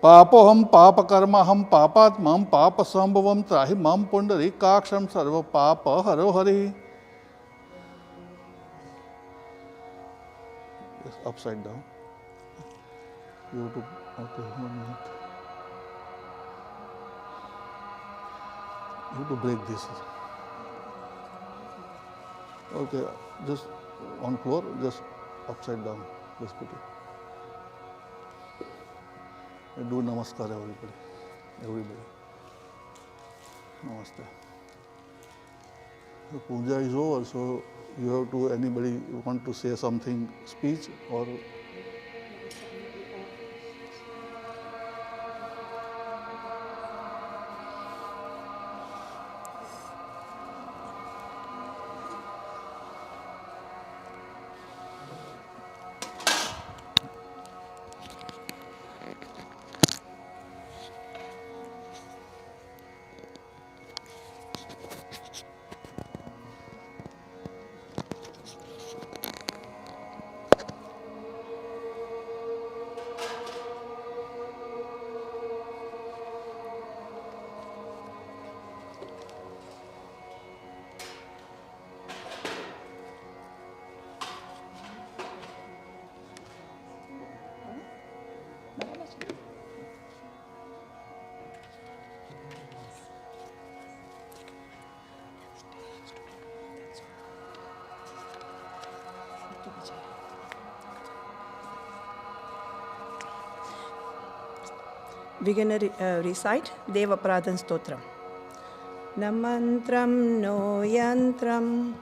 पापोहम पाप कर्महम पापात्मं पाप संभवम त्राहि मां पुंडरीकाक्षं सर्व पाप हरो Hari. Upside down. You have to, okay, 1 minute. You have to break this. Okay, just on floor, just upside down. Just put it. And do namaskar, everybody. Namaste. The puja is over, so you have to, anybody want to say something, speech or we're going to recite Deva Pradhan Stotram. Na mantram no yantram.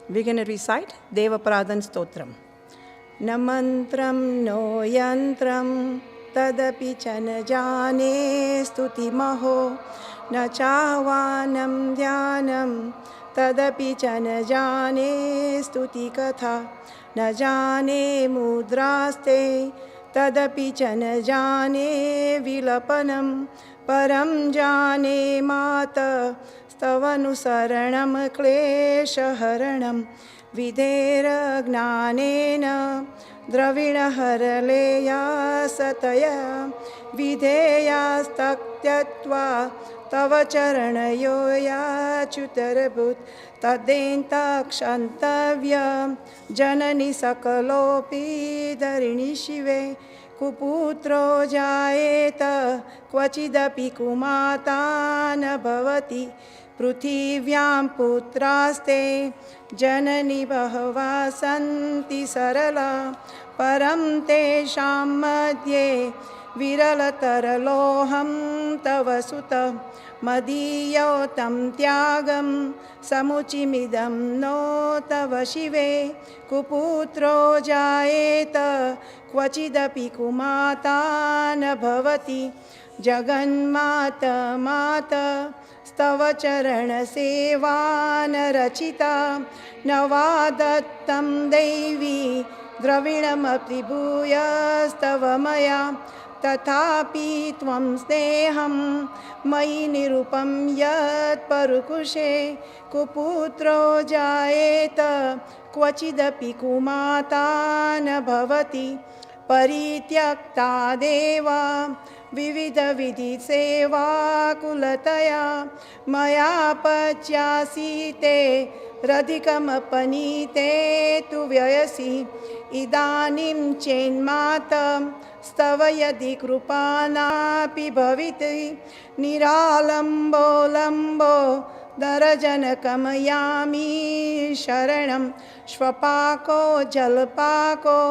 We're going to recite Deva Pradhan Stotram. Na mantram no yantram tadapi chana jane stuti maho na chavanam dhyanam तदपि च न जाने स्तुति कथा न जाने मुद्रास्ते तदपि च न जाने विलपनं परं जाने मातस्तवनुसरणं क्लेशहरणं विधेरज्ञानेन द्रविणहरलेया सतया विधेयास्तत्यक्त्वा तव चरणयो याच्युतरभूत् तदेन्तक्षन्तव्य जननि सकलोऽपि धरिणि शिवे कुपुत्रो जायेत क्वचिदपि कुमाता न भवति पृथिव्यां पुत्रास्ते जननि बहवः सन्ति सरला परं तेषां मध्ये विरलतरलोऽहं तव सुत मदीयो तं त्यागं समुचिमिदं नो तव शिवे कुपुत्रो जायेत क्वचिदपि कुमाता न भवति जगन्माता माता स्तव चरणसेवा न रचिता न वा दत्तं दैवी द्रविणमपि भूयस्तव मया तथापि त्वं स्नेहं मयि निरूपं यत् परुकुशे कुपुत्रो जायेत क्वचिदपि कुमाता न भवति परित्यक्ता देवा विविधविधिसेवाकुलतया मया पच्यासीते रधिकमपनीते तु व्ययसि इदानीं चेन्मातं स्तव यदि कृपानापि भविति निरालम्बो लम्बो दरजनकमयामि शरणं श्वपाको जलपाको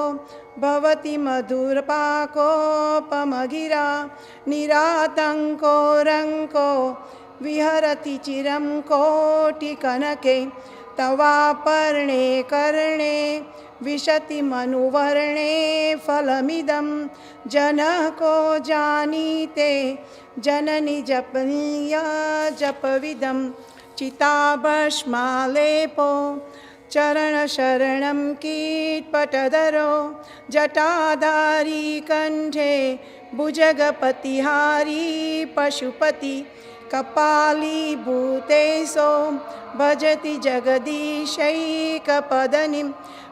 भवति मधुरपाकोपमगिरा निरातङ्को रङ्को विहरति चिरं कोटिकनके तवापर्णे कर्णे विशति मनुवर्णे फलमिदं जनः को जानीते जननि जपनीय जपविदं चिताभस्मालेपो चरणशरणं कीटपटधरो जटाधारी कण्ठे भुजगपतिहारी पशुपति कपालीभूतेशो भजति जगदीशैकपदनिं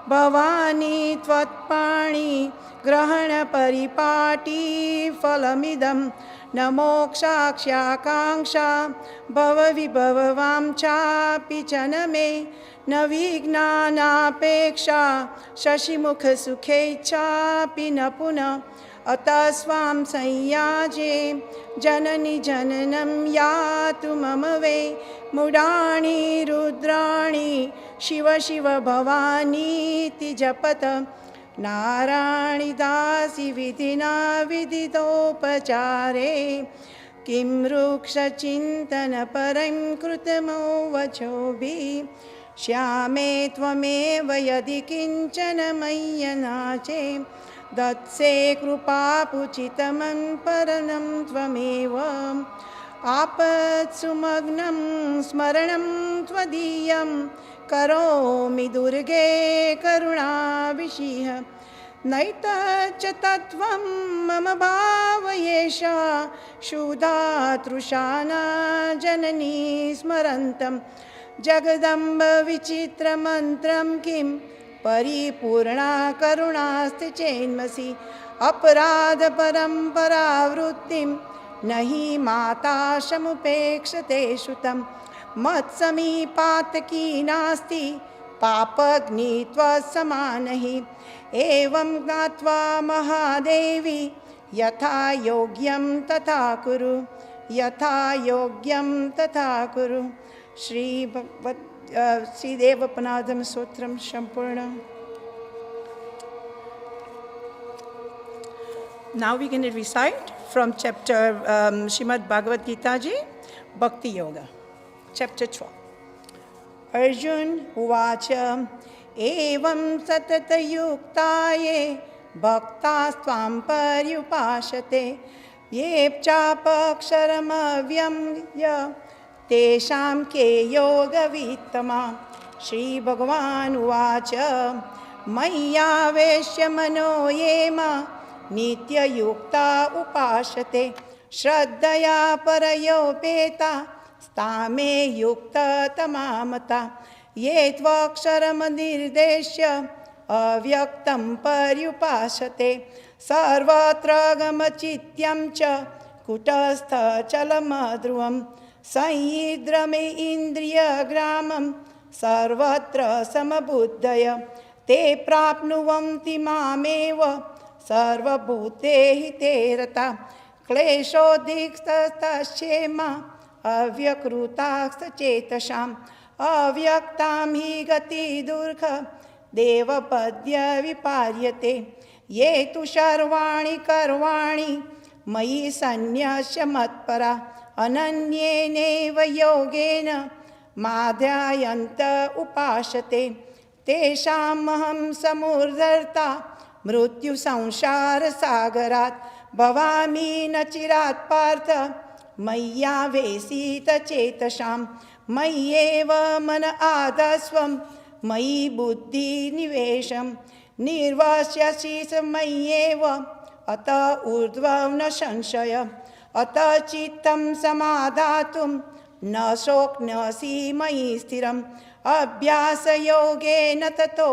भवानी त्वत्पाणि ग्रहणपरिपाटी फलमिदं न मोक्षाक्ष्याकाङ्क्षा भवविभवां चापि च न मे न विज्ञानापेक्षा शशिमुखसुखेच्छापि न पुनः अतः स्वां संयाजे जननि जननं यातु मम वै मुडाणि रुद्राणि शिव शिव भवानीति जपत नारायणि दासि विधिना विदितोपचारे किं रुक्षचिन्तनपरं कृतमो वचोभिः श्यामे त्वमेव यदि किञ्चन मय्यनाचे दत्से कृपापुचितमं परनं त्वमेव आपत्सुमग्नं स्मरणं त्वदीयं करोमि दुर्गे करुणाविषीह नैतच्च तत्त्वं मम भावयेषा क्षुधातृषाना जननी स्मरन्तं जगदम्ब विचित्रमन्त्रं किं परिपूर्णा करुणास्ति चेन्मसि अपराधपरम्परावृत्तिं न हि माता समुपेक्षते श्रुतं मत्समीपातकी नास्ति पापग्नि त्वत्समानहि एवं ज्ञात्वा महादेवी यथा योग्यं तथा कुरु यथा योग्यं तथा कुरु श्रीदेवपनादं सूत्रं सम्पूर्णम्. Now we can recite from chapter Srimad Bhagavad Gita Ji, Bhakti Yoga, chapter 12. Arjun uvacha evam satatayuktaye bhaktastvam paryupashate ye chapaksharamavyam ya तेषां के योगवित्तमा. श्री भगवान उवाच मय्यावेश्य मनो ये मा नित्ययुक्ता उपासते श्रद्धया परयोपेता स्तामे युक्ततमामता ये त्वक्षरमनिर्देश्य अव्यक्तं पर्युपासते सर्वत्र गमचित्यं च कुटस्थचलमध्रुवं संयिद्रमे इन्द्रियग्रामं सर्वत्र समबुद्धय ते प्राप्नुवन्ति मामेव सर्वभूते ते रता क्लेशोद्दिक्तश्चेमा अव्यकृताश्चेतसाम् अव्यक्तां हि गतिदुर्घ देवपद्य विपार्यते ये तु सर्वाणि कर्वाणि मयि सन्न्यस्य मत्परा अनन्येनैव योगेन माध्यायन्त उपासते तेषामहं समुद्धर्ता मृत्युसंसारसागरात् भवामि न चिरात् पार्थ मय्यावेशितचेतसां मय्येव मन आदस्वं मयि बुद्धिनिवेशं निर्वस्यसि मय्येव अत ऊर्ध्वं न संशय अत चित्तं समाधातुं न शोक्नोषि मयि स्थिरम् अभ्यासयोगेन ततो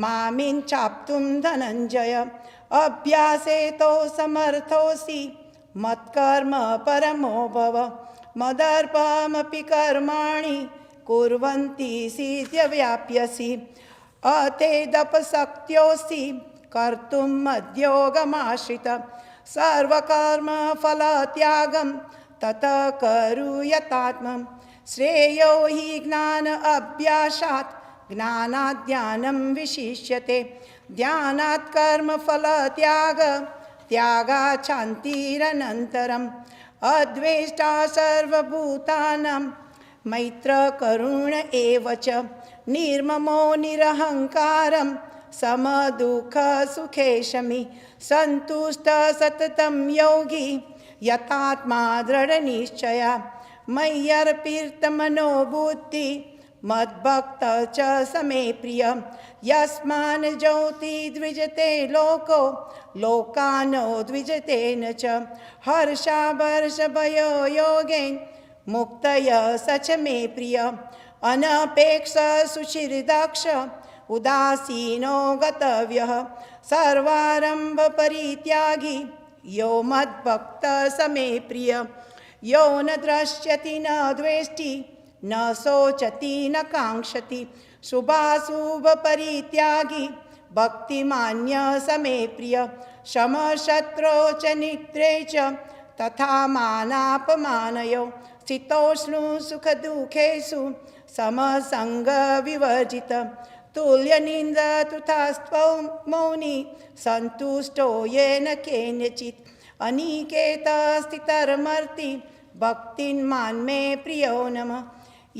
मामिच्छाप्तुं धनञ्जय अभ्यासेतो समर्थोऽसि मत्कर्म परमो भव मदर्पमपि कर्माणि कुर्वन्ति सिद्ध्यव्याप्यसि अतेदपशक्त्योऽसि कर्तुं मद्योगमाश्रित सर्वकर्मफलत्यागं ततः कुर्यात्मानं श्रेयो हि ज्ञान अभ्यासात् ज्ञानात् ज्ञानं विशिष्यते ध्यानात् कर्मफलत्याग त्यागात् शान्तिरनन्तरम् अद्वेष्टा सर्वभूतानां मैत्रकरुण एव च निर्ममो निरहङ्कारं समदुःखसुखे शमी सन्तुष्टः सततं योगी यतात्मा दृढनिश्चया मय्यर्पितमनोबुद्धि मद्भक्त च समे प्रिय यस्मान् ज्योति द्विजते लोको लोकानो द्विजते न च हर्षावर्षभयो योगेन मुक्तय स च मे प्रिय अनपेक्ष सुचिर्दक्ष उदासीनो गतव्यः सर्वारम्भ परित्यागी यो मद्भक्त समे प्रिय यो न द्रश्यति न द्वेष्टि न शोचति न काङ्क्षति शुभाशुभ परित्यागी भक्तिमान्य समे प्रिय समशत्रौ च नित्रे च तथा मानापमानयो शीतोष्णु सुखदुःखेषु समसङ्गविवर्जित तुल्यनिन्द तुथास्त्वौ मौनी सन्तुष्टो येन केनचित् अनिकेतस्थितर्मर्ति भक्तिन्मान्मे प्रियो नमः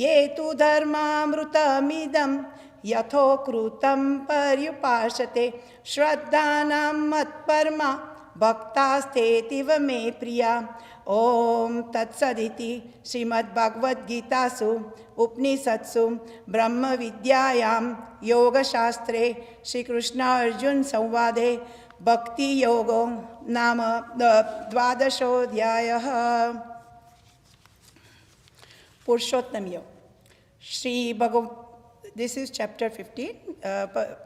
ये तु धर्मामृतमिदं यथोकृतं पर्युपासते श्रद्धानां मत्परमा भक्तास्तेतिव मे प्रिया ओम तत्सदिति श्रीमद्भगवद्गीतासु उपनिषत्सु ब्रह्मविद्यायां योगशास्त्रे श्रीकृष्णार्जुन संवादे भक्तियोगो नाम द्वादशोऽध्यायः पुरुषोत्तम योग This is chapter 15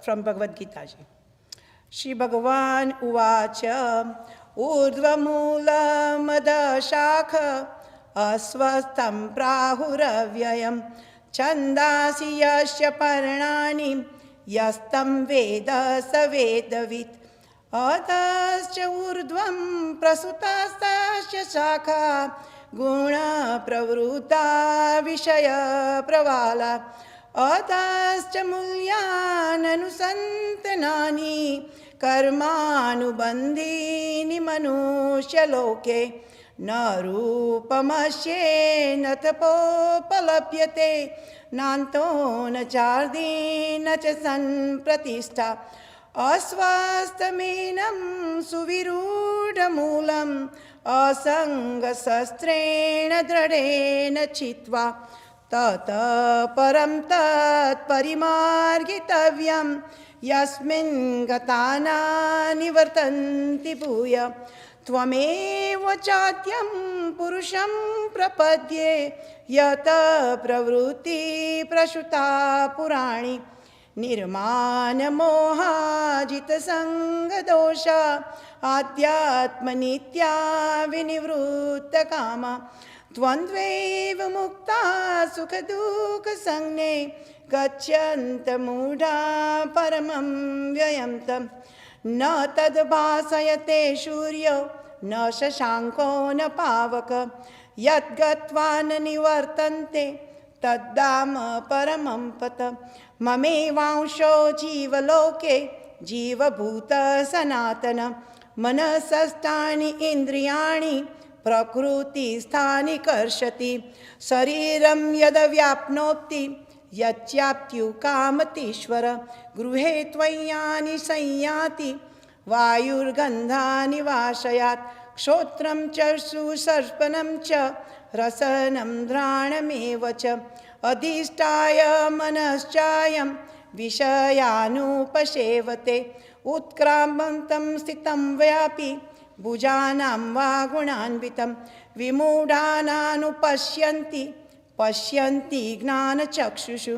from Bhagavad Gita. Shri Bhagavan Uvacha Urdvamoolamadashakha Aswastham Prahuravyayam Chandasi Yasya Parnani Yastam Veda Savedavit Adascha Urdvam Prasutastasya Shakha Guna Pravruta Vishaya Pravala Adascha Mulyananusanthanani Karmanubandhini Manushya Loke Na Rupamasye Na Tapopalapyate Nanto Na Chardi Na Chasan Pratishta Asvastamenam Suvirudamulam Asangasastrena Dradena Chitva Tata Param Tat Parimargitavyam यस्मिन् गता न निवर्तन्ति भूय त्वमेव चाद्यं पुरुषं प्रपद्ये यत प्रवृत्ति प्रसुता पुराणी निर्मानमोहाजितसङ्गदोषा आध्यात्मनित्या विनिवृत्तकामा द्वन्द्वैव मुक्ता सुखदुःखसंज्ञे गच्छन्तमूढा परमं व्ययं तम् न तद्भासयते सूर्यो न शशाङ्को न पावक यद्गत्वा न निवर्तन्ते तद्धाम परमं पत ममेवांशो जीवलोके जीवभूत सनातन मनसस्थानि इन्द्रियाणि प्रकृतिस्थानि कर्षति शरीरं यद् व्याप्नोति यच्चाप्युकामतीश्वर गृहे त्वय्यानि संयाति वायुर्गन्धानि वाशयात् श्रोत्रं चक्षुषर्पणं च रसनं घ्राणमेव च अधिष्ठाय मनश्चायं विषयानुपसेवते उत्क्रामन्तं स्थितं व्यापि भुजानां वा गुणान्वितं विमूढानानुपश्यन्ति पश्यन्ति ज्ञानचक्षुषु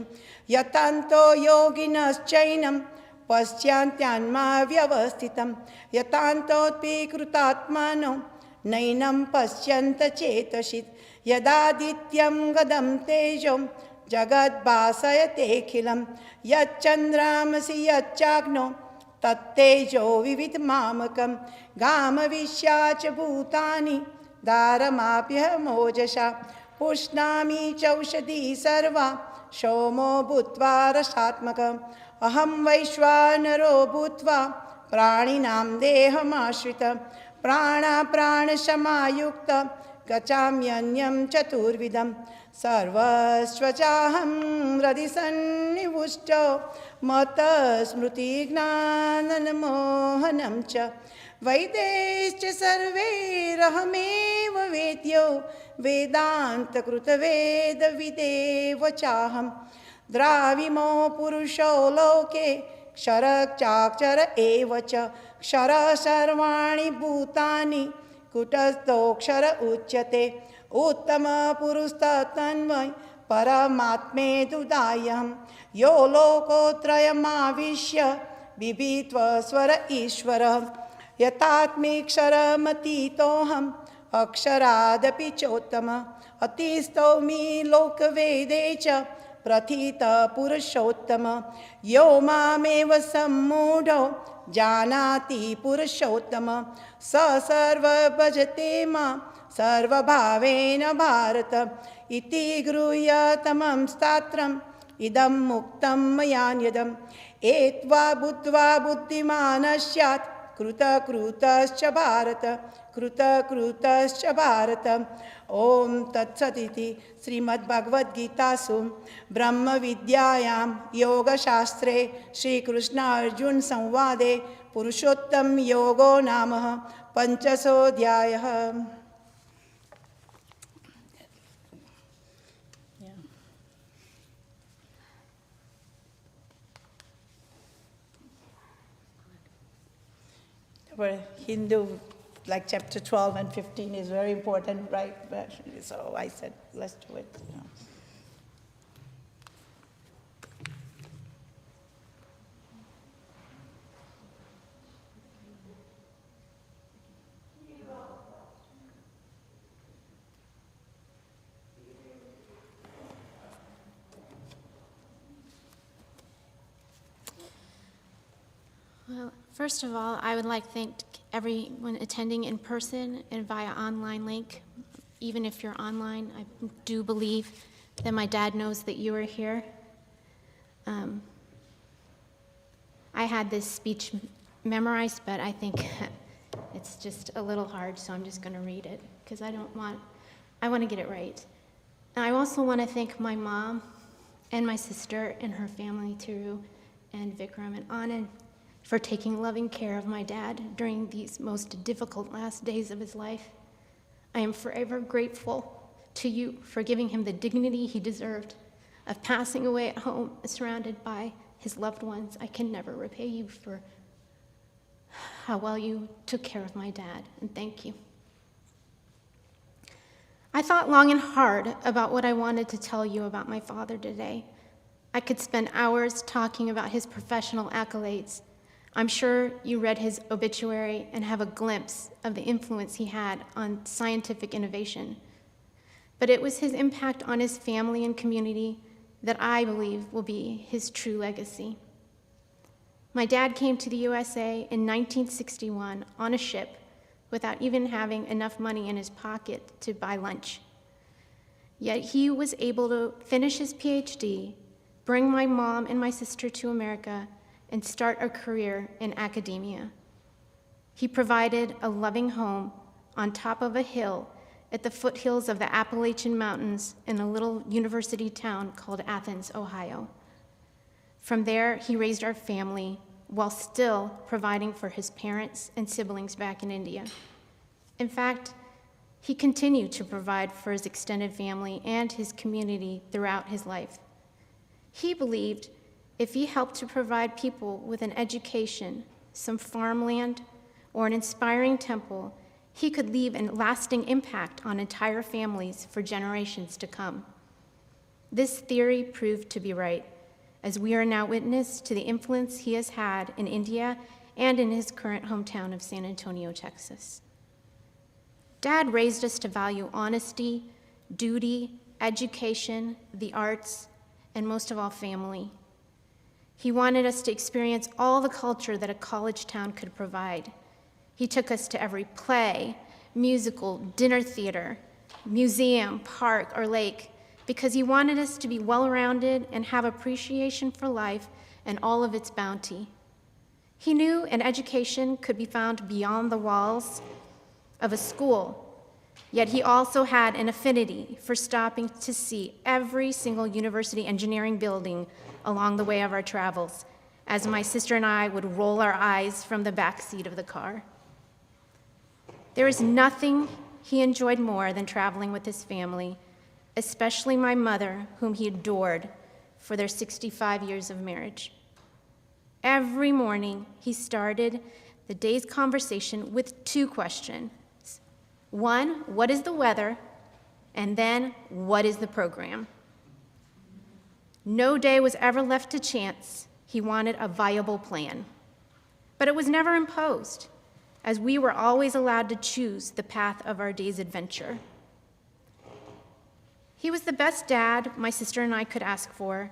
यतान्तो योगिनश्चैनं पश्यन्त्यान्मा व्यवस्थितं यतान्तोऽप्यकृतात्मानो नैनं पश्यन्त चेतसित् यदादित्यं गदं तेजो जगद्भासयतेऽखिलं यच्चन्द्रामसि यच्चाग्नो तत्तेजो विविधमामकं गामविश्या च भूतानि दारमाप्यहमोजसा पुष्णामि चौषधी सर्वा सोमो भूत्वा रसात्मकम् अहं वैश्वानरो भूत्वा प्राणिनां देहमाश्रित प्राणसमायुक्त गच्छाम्यन्यं चतुर्विधं सर्वस्वचाहं हृदि सन्निविष्टो मतस्मृतिज्ञानमोहनं च वैदैश्च सर्वैरहमेव वेद्यो वेदान्तकृतवेदविदेव चाहं द्राविमो पुरुषो लोके क्षरश्चाक्षर एव च क्षर सर्वाणि भूतानि कुटस्थोऽक्षर उच्यते उत्तमपुरुषस्तन्वय परमात्मेदुदायं यो लोकोत्रयमाविश्य बिभित्वस्वर ईश्वरः यथात्मीक्षरमतीतोऽहम् अक्षरादपि चोत्तम अतिस्तौमि लोकवेदे च प्रथितपुरुषोत्तम यो मामेव सम्मूढो जानाति पुरुषोत्तम स सर्वभजते मां सर्वभावेन भारत इति गृह्यतमं स्तोत्रम् इदं मुक्तं मया न्यदम् एत्वा बुद्ध्वा बुद्धिमान् स्यात् कृतकृतश्च भारत कृतकृतश्च भारत ओम तत्सदिति श्रीमद्भगवद्गीतासु ब्रह्मविद्यायां योगशास्त्रे श्रीकृष्णार्जुन संवादे पुरुषोत्तम योगो नाम पंचमोऽध्यायः. For Hindu, like chapter 12 and 15 is very important, right? So I said, let's do it. Well, first of all, I would like to thank everyone attending in person and via online link. Even if you're online, I do believe that my dad knows that you are here. I had this speech memorized, but I think it's just a little hard, so I'm just going to read it because I want to get it right. I also want to thank my mom and my sister and her family, Tiru and Vikram and Anand, for taking loving care of my dad during these most difficult last days of his life. I am forever grateful to you for giving him the dignity he deserved of passing away at home, surrounded by his loved ones, I can never repay you for how well you took care of my dad, and thank you. I thought long and hard about what I wanted to tell you about my father today. I could spend hours talking about his professional accolades. I'm sure you read his obituary and have a glimpse of the influence he had on scientific innovation. But it was his impact on his family and community that I believe will be his true legacy. My dad came to the USA in 1961 on a ship without even having enough money in his pocket to buy lunch. Yet he was able to finish his PhD, bring my mom and my sister to America, and start a career in academia. He provided a loving home on top of a hill at the foothills of the Appalachian Mountains in a little university town called Athens, Ohio. From there, he raised our family while still providing for his parents and siblings back in India. In fact, he continued to provide for his extended family and his community throughout his life. He believed if he helped to provide people with an education, some farmland, or an inspiring temple, he could leave a lasting impact on entire families for generations to come. This theory proved to be right, as we are now witness to the influence he has had in India and in his current hometown of San Antonio, Texas. Dad raised us to value honesty, duty, education, the arts, and most of all, family. He wanted us to experience all the culture that a college town could provide. He took us to every play, musical, dinner theater, museum, park, or lake, because he wanted us to be well-rounded and have appreciation for life and all of its bounty. He knew an education could be found beyond the walls of a school, yet he also had an affinity for stopping to see every single university engineering building along the way of our travels, as my sister and I would roll our eyes from the back seat of the car. There is nothing he enjoyed more than traveling with his family, especially my mother, whom he adored for their 65 years of marriage. Every morning, he started the day's conversation with two questions. One, what is the weather? And then, what is the program? No day was ever left to chance. He wanted a viable plan. But it was never imposed, as we were always allowed to choose the path of our day's adventure. He was the best dad my sister and I could ask for,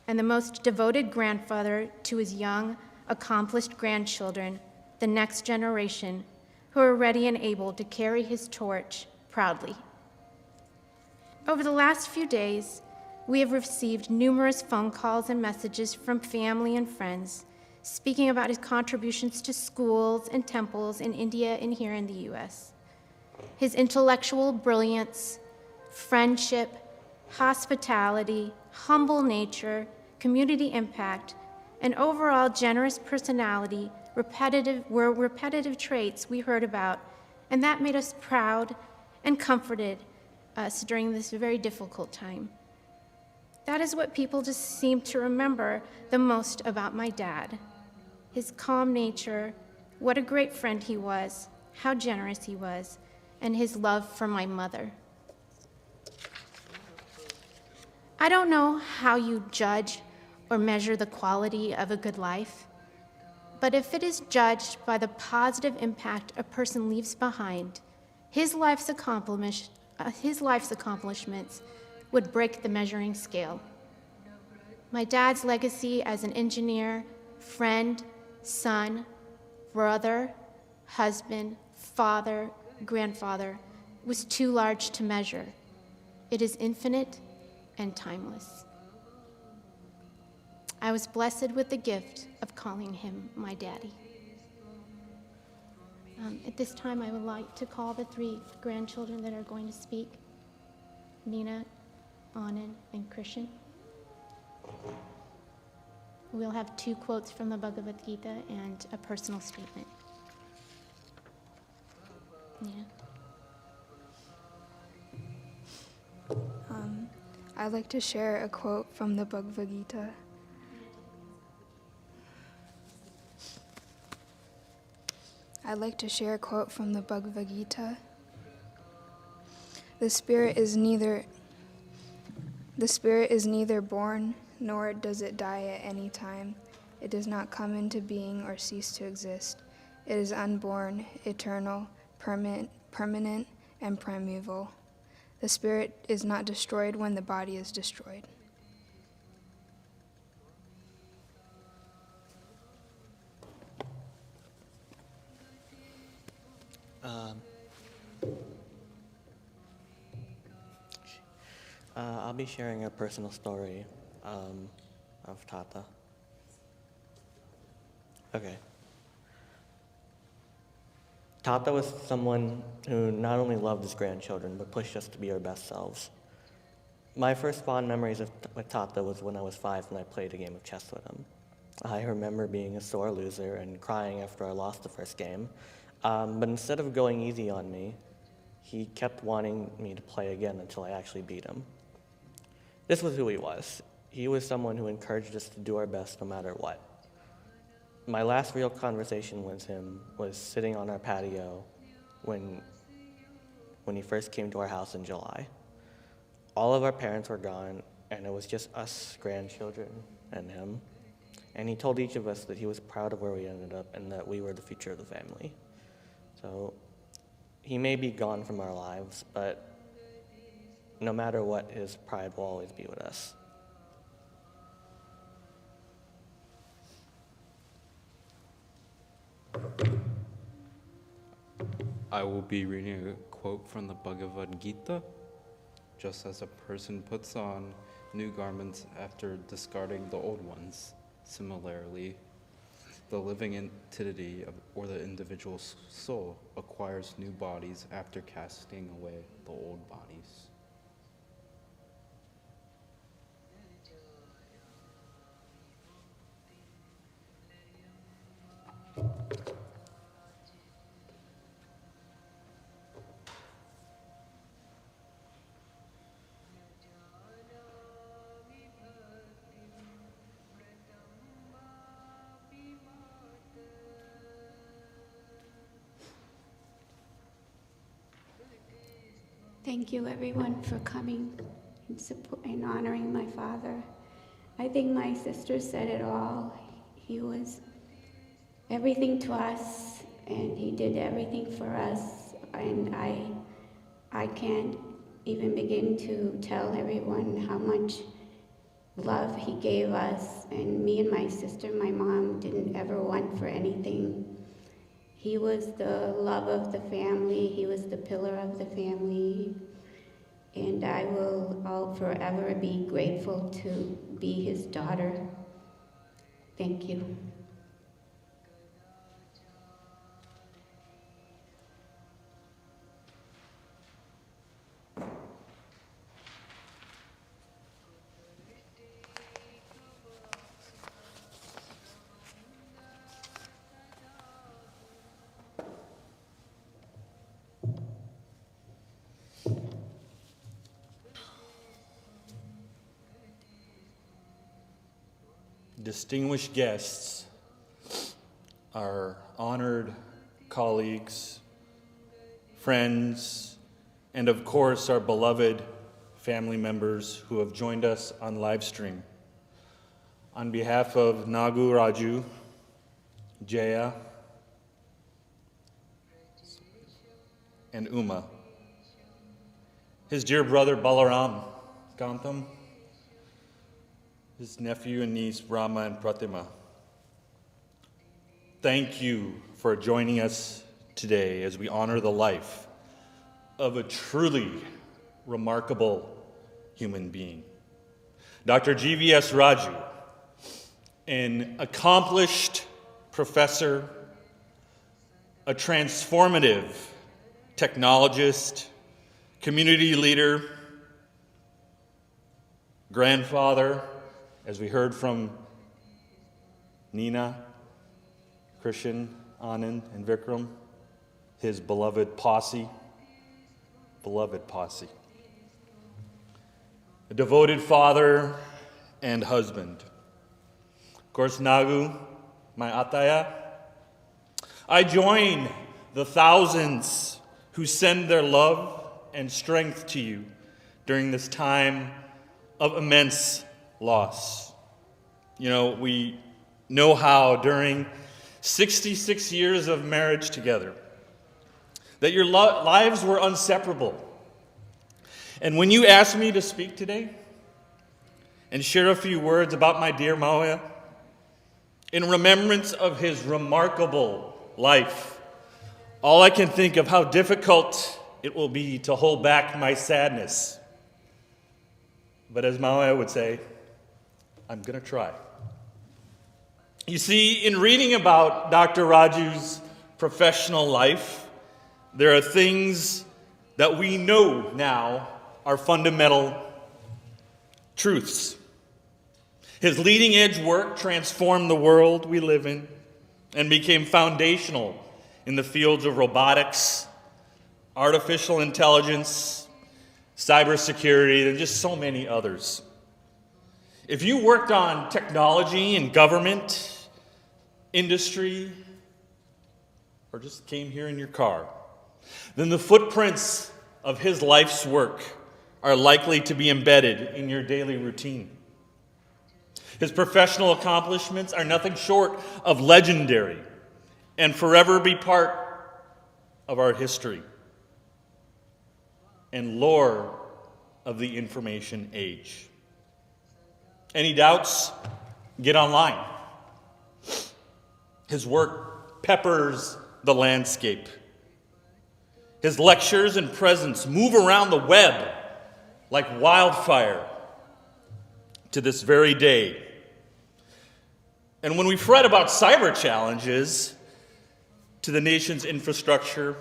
and the most devoted grandfather to his young, accomplished grandchildren, the next generation, who are ready and able to carry his torch proudly. Over the last few days, we have received numerous phone calls and messages from family and friends speaking about his contributions to schools and temples in India and here in the US. His intellectual brilliance, friendship, hospitality, humble nature, community impact, and overall generous personality were repetitive traits we heard about, and that made us proud and comforted us during this very difficult time. That is what people just seem to remember the most about my dad. His calm nature, what a great friend he was, how generous he was, and his love for my mother. I don't know how you judge or measure the quality of a good life, but if it is judged by the positive impact a person leaves behind, his life's accomplishments would break the measuring scale. My dad's legacy as an engineer, friend, son, brother, husband, father, grandfather was too large to measure. It is infinite and timeless. I was blessed with the gift of calling him my daddy. At this time, I would like to call the three grandchildren that are going to speak, Nina, Anand, and Christian. We'll have two quotes from the Bhagavad Gita and a personal statement. Nina. I'd like to share a quote from the Bhagavad Gita. I'd like to share a quote from the Bhagavad Gita. The spirit is neither born, nor does it die at any time. It does not come into being or cease to exist. It is unborn, eternal, permanent, and primeval. The spirit is not destroyed when the body is destroyed. I'll be sharing a personal story of Tata. Okay. Tata was someone who not only loved his grandchildren, but pushed us to be our best selves. My first fond memories with Tata was when I was 5 and I played a game of chess with him. I remember being a sore loser and crying after I lost the first game. But instead of going easy on me, he kept wanting me to play again until I actually beat him. This was who he was. He was someone who encouraged us to do our best no matter what. My last real conversation with him was sitting on our patio when he first came to our house in July. All of our parents were gone, and it was just us grandchildren and him. And he told each of us that he was proud of where we ended up and that we were the future of the family. So he may be gone from our lives, but no matter what, his pride will always be with us. I will be reading a quote from the Bhagavad Gita. Just as a person puts on new garments after discarding the old ones, similarly, the living entity or the individual soul acquires new bodies after casting away the old bodies. Thank you, everyone, for coming and honoring my father. I think my sister said it all. He was everything to us, and he did everything for us. And I can't even begin to tell everyone how much love he gave us. And me and my sister, my mom, didn't ever want for anything. He was the love of the family. He was the pillar of the family. And I'll forever be grateful to be his daughter. Thank you. Distinguished guests, our honored colleagues, friends, and of course our beloved family members who have joined us on live stream. On behalf of Nagu, Raju, Jaya, and Uma, his dear brother Balaram, Gantam, his nephew and niece Brahma and Pratima. Thank you for joining us today as we honor the life of a truly remarkable human being. Dr. GVS Raju, an accomplished professor, a transformative technologist, community leader, grandfather, as we heard from Nina, Christian, Anand, and Vikram, his beloved posse. A devoted father and husband. Of course, Nagu, my ataya, I join the thousands who send their love and strength to you during this time of immense loss. You know, we know how during 66 years of marriage together that your lives were inseparable. And when you asked me to speak today and share a few words about my dear Maoya, in remembrance of his remarkable life, all I can think of how difficult it will be to hold back my sadness. But as Maoya would say, I'm going to try. You see, in reading about Dr. Raju's professional life, there are things that we know now are fundamental truths. His leading-edge work transformed the world we live in and became foundational in the fields of robotics, artificial intelligence, cybersecurity, and just so many others. If you worked on technology in government, industry, or just came here in your car, then the footprints of his life's work are likely to be embedded in your daily routine. His professional accomplishments are nothing short of legendary and forever be part of our history and lore of the information age. Any doubts? Get online. His work peppers the landscape. His lectures and presence move around the web like wildfire to this very day. And when we fret about cyber challenges to the nation's infrastructure,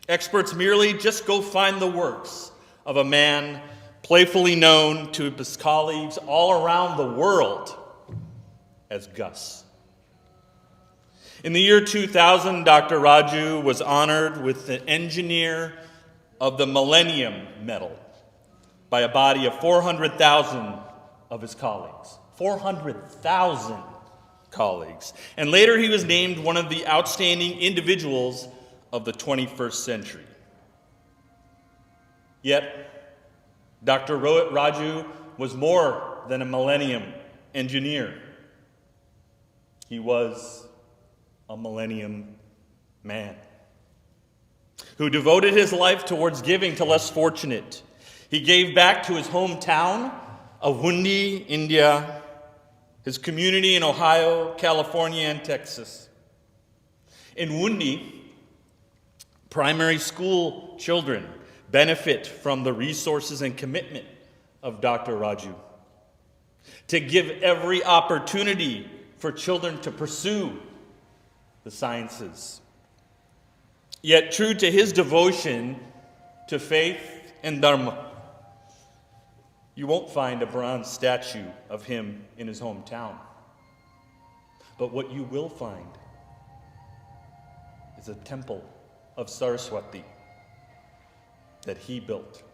experts merely just go find the works of a man playfully known to his colleagues all around the world as Gus. In the year 2000, Dr. Raju was honored with the Engineer of the Millennium Medal by a body of 400,000 of his colleagues. 400,000 colleagues. And later he was named one of the outstanding individuals of the 21st century. Yet, Dr. Raju was more than a millennium engineer. He was a millennium man who devoted his life towards giving to less fortunate. He gave back to his hometown of Hundi, India, his community in Ohio, California, and Texas. In Hundi, primary school children benefit from the resources and commitment of Dr. Raju to give every opportunity for children to pursue the sciences. Yet, true to his devotion to faith and dharma, you won't find a bronze statue of him in his hometown. But what you will find is a temple of Saraswati that he built,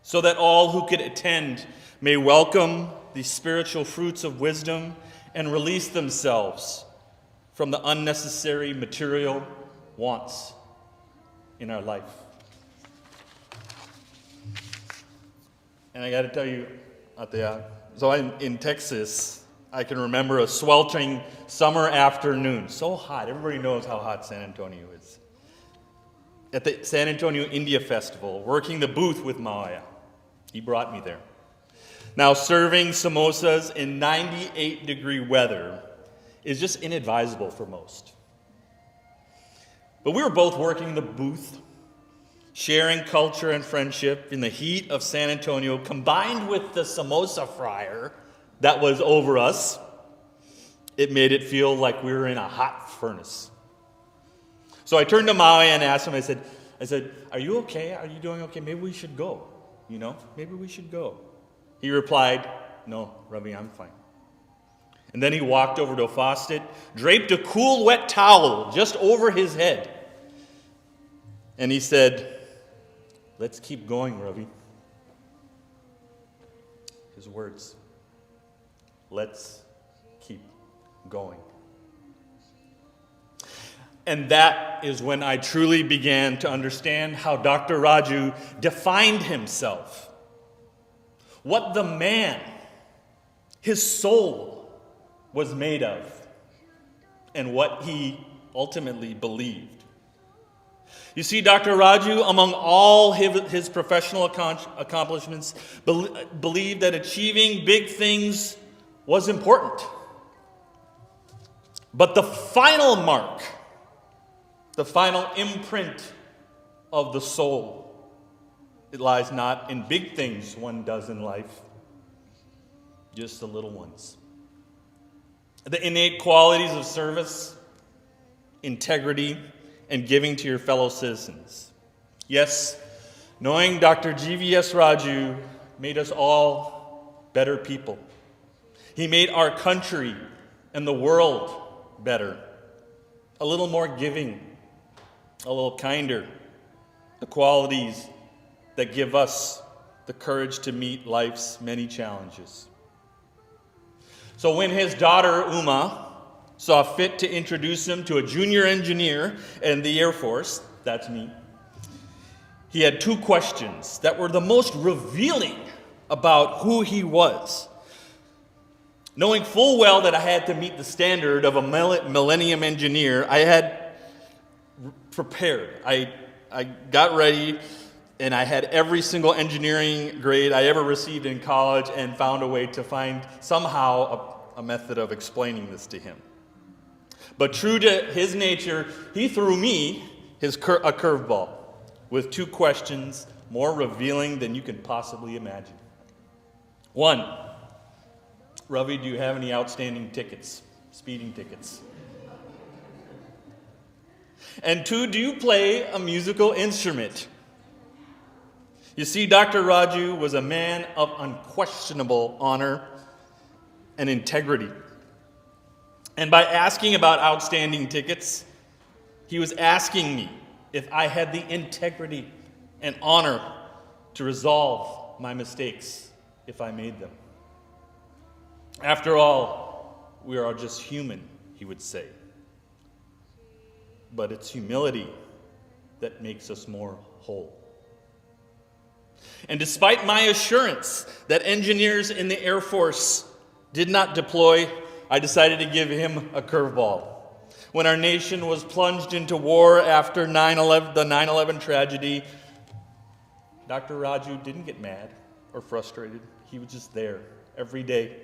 so that all who could attend may welcome the spiritual fruits of wisdom and release themselves from the unnecessary material wants in our life. And I got to tell you, Atea, so in Texas, I can remember a sweltering summer afternoon. So hot. Everybody knows how hot San Antonio is. At the San Antonio India Festival, working the booth with Maoya. He brought me there. Now, serving samosas in 98-degree weather is just inadvisable for most. But we were both working the booth, sharing culture and friendship in the heat of San Antonio, combined with the samosa fryer that was over us. It made it feel like we were in a hot furnace. So I turned to Maui and asked him, I said, are you okay? Are you doing okay? Maybe we should go, maybe we should go. He replied, no, Ravi, I'm fine. And then he walked over to a faucet, draped a cool, wet towel just over his head. And he said, let's keep going, Ravi. His words, let's keep going. And that is when I truly began to understand how Dr. Raju defined himself. What the man, his soul, was made of, and what he ultimately believed. You see, Dr. Raju, among all his professional accomplishments, believed that achieving big things was important. But the final mark, the final imprint of the soul, it lies not in big things one does in life, just the little ones. The innate qualities of service, integrity, and giving to your fellow citizens. Yes, knowing Dr. GVS Raju made us all better people. He made our country and the world better, a little more giving, a little kinder, the qualities that give us the courage to meet life's many challenges. So when his daughter, Uma, saw fit to introduce him to a junior engineer in the Air Force, that's me, he had two questions that were the most revealing about who he was. Knowing full well that I had to meet the standard of a millennium engineer, I had prepared. I got ready, and I had every single engineering grade I ever received in college and found a way to find somehow a method of explaining this to him. But true to his nature, he threw me a curveball with two questions more revealing than you can possibly imagine. One, Ravi, do you have any outstanding tickets, speeding tickets? And two, do you play a musical instrument? You see, Dr. Raju was a man of unquestionable honor and integrity. And by asking about outstanding tickets, he was asking me if I had the integrity and honor to resolve my mistakes if I made them. After all, we are just human, he would say. But it's humility that makes us more whole. And despite my assurance that engineers in the Air Force did not deploy, I decided to give him a curveball. When our nation was plunged into war after the 9/11 tragedy, Dr. Raju didn't get mad or frustrated. He was just there every day,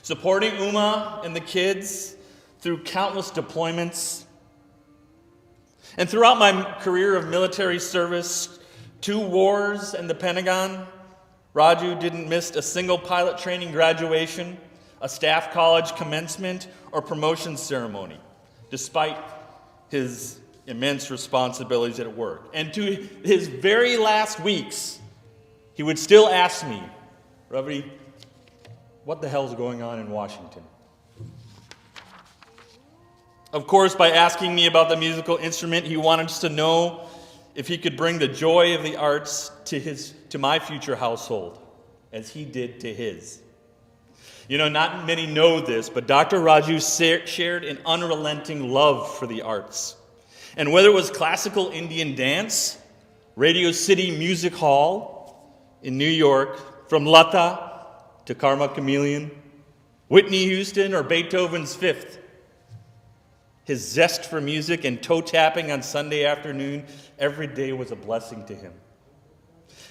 supporting Uma and the kids through countless deployments. And throughout my career of military service, 2 wars and the Pentagon, Raju didn't miss a single pilot training graduation, a staff college commencement, or promotion ceremony, despite his immense responsibilities at work. And to his very last weeks, he would still ask me, Ravi, what the hell's going on in Washington? Of course, by asking me about the musical instrument, he wanted us to know if he could bring the joy of the arts to my future household, as he did to his. You know, not many know this, but Dr. Raju shared an unrelenting love for the arts. And whether it was classical Indian dance, Radio City Music Hall in New York, from Lata to Karma Chameleon, Whitney Houston, or Beethoven's Fifth, his zest for music and toe tapping on Sunday afternoon every day was a blessing to him.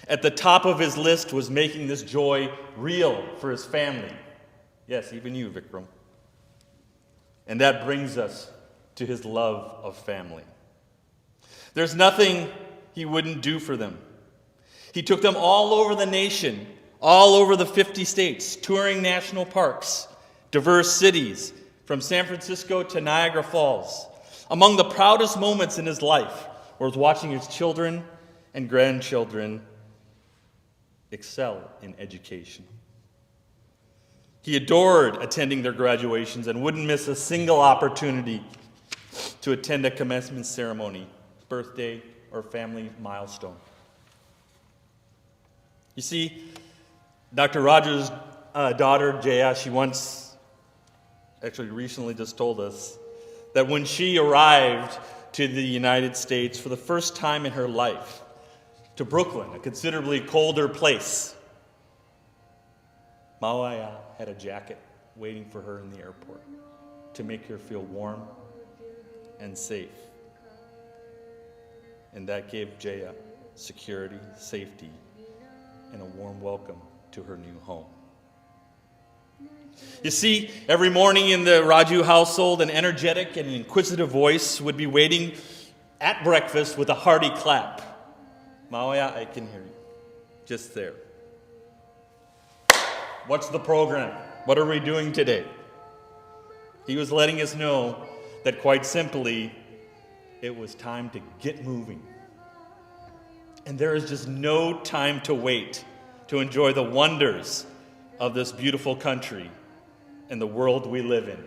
At the top of his list was making this joy real for his family. Yes, even you, Vikram. And that brings us to his love of family. There's nothing he wouldn't do for them. He took them all over the nation, all over the 50 states, touring national parks, diverse cities, from San Francisco to Niagara Falls. Among the proudest moments in his life was watching his children and grandchildren excel in education. He adored attending their graduations and wouldn't miss a single opportunity to attend a commencement ceremony, birthday, or family milestone. You see, Dr. Raju's daughter, Jaya, she recently just told us that when she arrived to the United States for the first time in her life, to Brooklyn, a considerably colder place, Mawaya had a jacket waiting for her in the airport to make her feel warm and safe. And that gave Jaya security, safety, and a warm welcome to her new home. You see, every morning in the Raju household, an energetic and inquisitive voice would be waiting at breakfast with a hearty clap. Mawaya, I can hear you. Just there. What's the program? What are we doing today? He was letting us know that quite simply, it was time to get moving. And there is just no time to wait to enjoy the wonders of this beautiful country and the world we live in.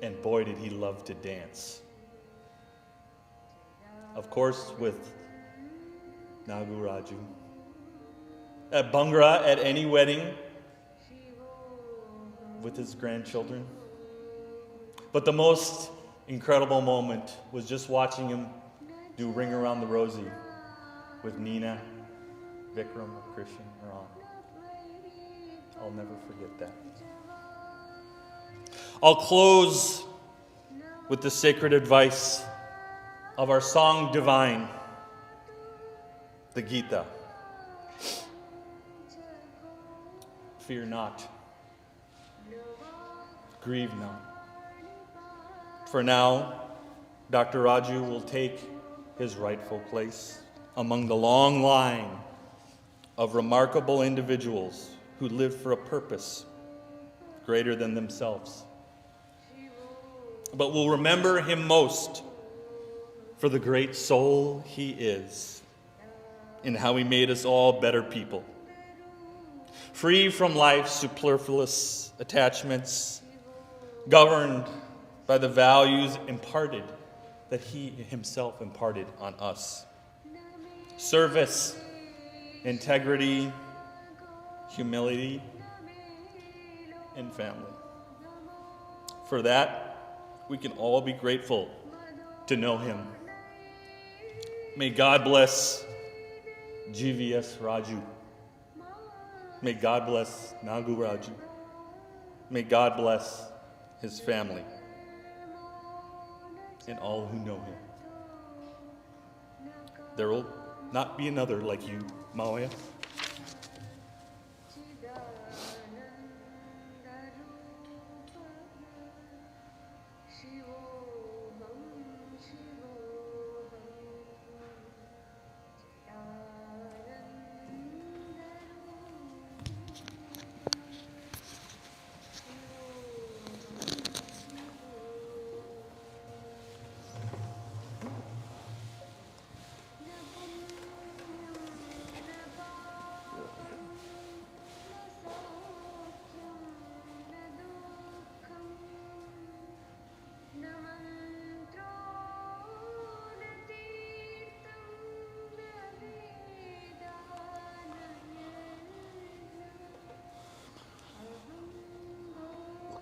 And boy, did he love to dance. Of course, with Nagu Raju. At Bhangra, at any wedding, with his grandchildren. But the most incredible moment was just watching him do Ring Around the Rosie with Nina, Vikram, Christian, Ron. I'll never forget that. I'll close with the sacred advice of our song divine, the Gita. Fear not. Grieve not. For now, Dr. Raju will take his rightful place among the long line of remarkable individuals who lived for a purpose greater than themselves. But we'll remember him most for the great soul he is and how he made us all better people, free from life's superfluous attachments, governed by the values imparted that he himself imparted on us. Service, integrity, humility, and family. For that, we can all be grateful to know him. May God bless GVS Raju. May God bless Nagu Raju. May God bless his family and all who know him. There will not be another like you, Mawaya.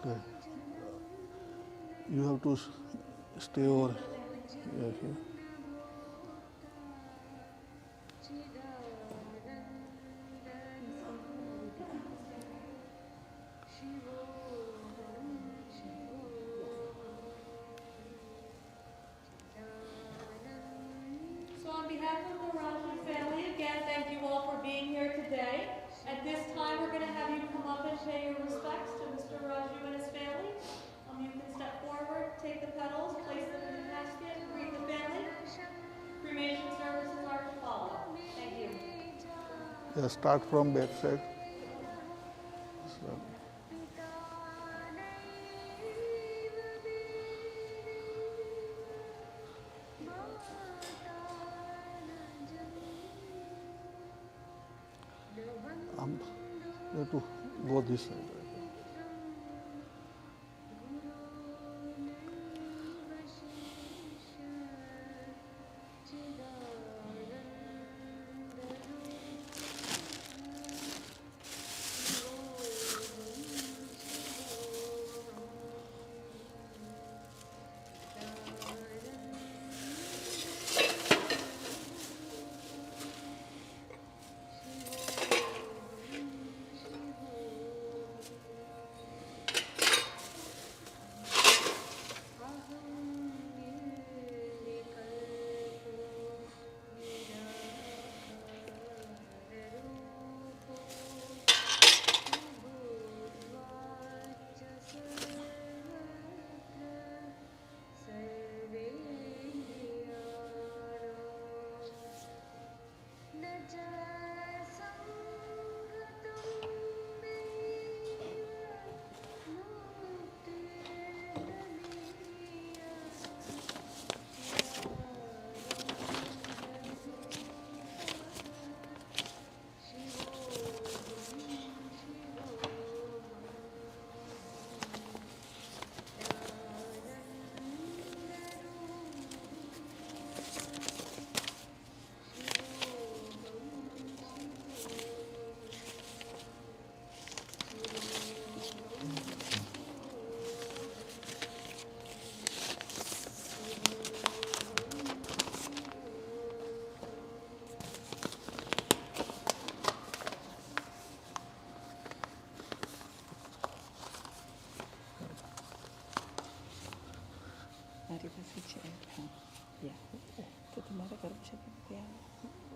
Okay. You have to stay over here. So on behalf of the Raju family, again, thank you all for being here today. At this time, we're going to have you come up and pay your respects to Mr. Raju and his family. You can step forward, take the petals, place them in the casket, greet the family. Cremation services are to follow. Thank you. Yeah, start from back side. You have to go this side.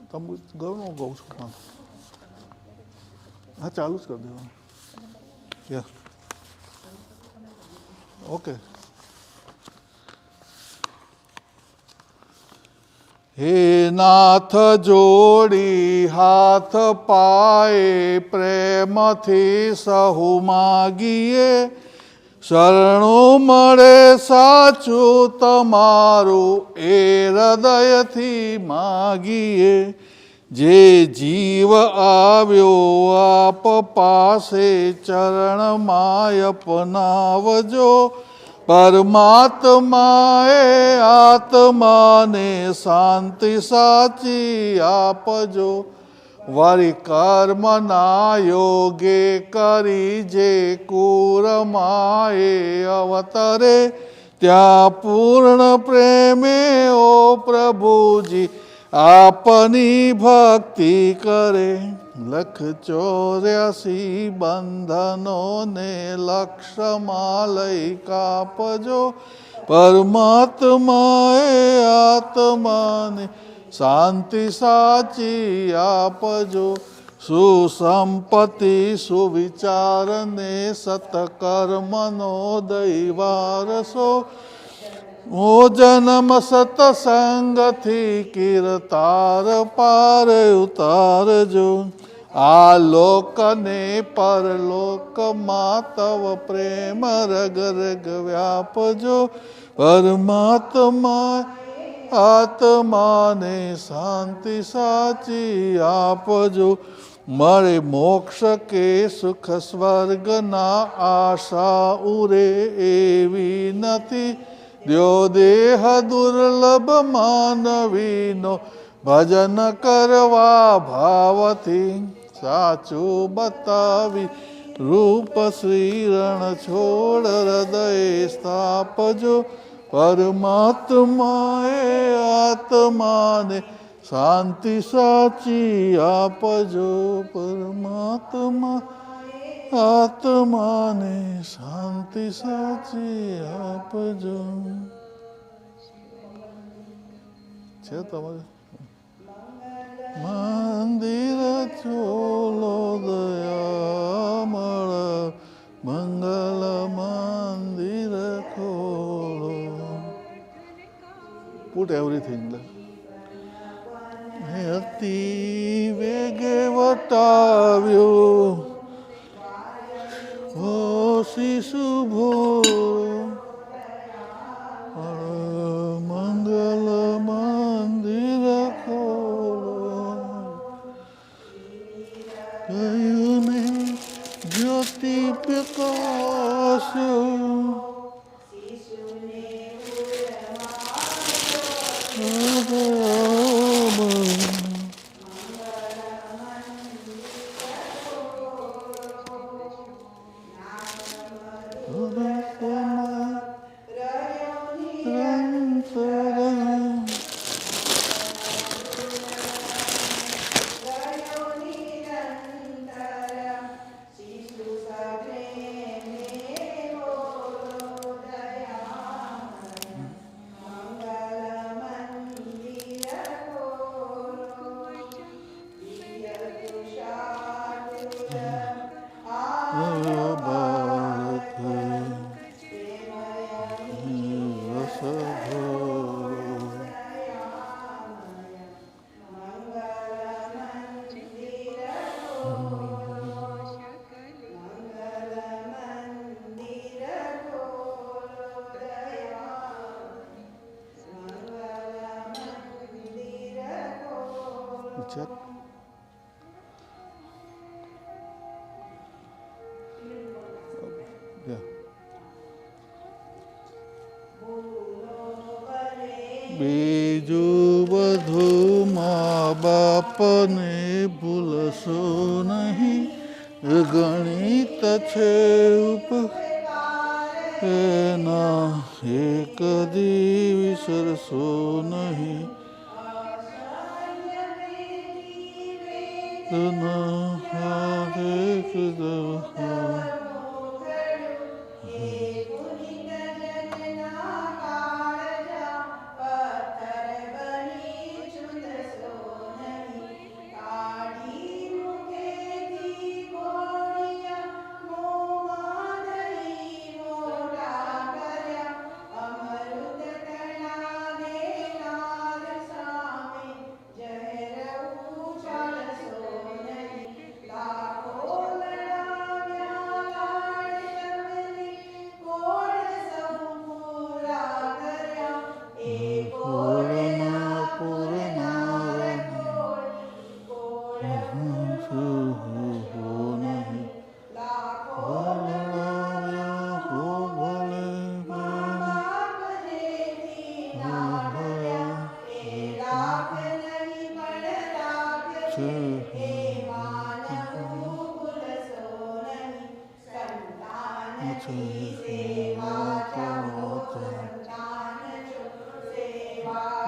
તમે ઘણું કહું છું હા હા ચાલુ જ કરી દેવાનું યા ઓકે હે નાથ જોડી હાથ પાએ પ્રેમથી સહુ માગીએ શરણું મળે સાચું તમારું એ હૃદયથી માગીએ જે જીવ આવ્યો આપ પાસે ચરણમાં અપનાવજો પરમાત્માએ આત્માને શાંતિ સાચી આપજો વરી કર્મના યોગે કરી જે કુરમાએ અવતરે ત્યાં પૂર્ણ પ્રેમે ઓ પ્રભુજી આપની ભક્તિ કરે લખ 84 બંધનોને લક્ષમાં લઈ કાપજો પરમાત્માએ આત્માને શાંતિ સાચી આપજો સુસંપત્તિ સુવિચારને સતકર્મનો દૈવારસો ઓ જન્મ સતસંગથી કીર્તાર પાર ઉતારજો આ લોકને પરલોકમાં તવ પ્રેમ રગ રગ વ્યાપજો પરમાત્મા આત્માને શાંતિ સાચી આપજો મળે મોક્ષ કે સુખ સ્વર્ગના આશા ઉરે એવી નથી દ્યો દેહ દુર્લભ માનવીનો ભજન કરવા ભાવથી સાચું બતાવી રૂપ શ્રીરણ છોડ હૃદય સ્થાપજો પરમાત્માએ આત્માને શાંતિ સાચી આપજો પરમાત્મા આત્માને શાંતિ સાચી આપજો છે તમારે મંદિર ચોલો દયામળ મંગલ મંદિર ખોલો પુટ એવરીથિંગ અતિ વેગે વટાવ્યો ઓ શિશુ ભોળો મંગલ મંદિર ખોલો કયું ને જ્યોતિ પ્રકાશ્યો check. Yeah. બીજું બધું મા બાપને ભૂલશો નહીં ગણિત છે એના એક દી વિસરશો નહીં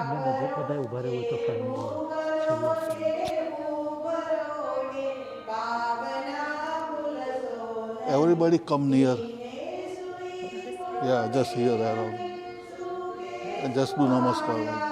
એમને નજીક બધા ઊભા રહેવું તો ફ્રેન્ડલી છેલ્લો stand. Everybody come near. Yeah, just here around. And just do namaskar.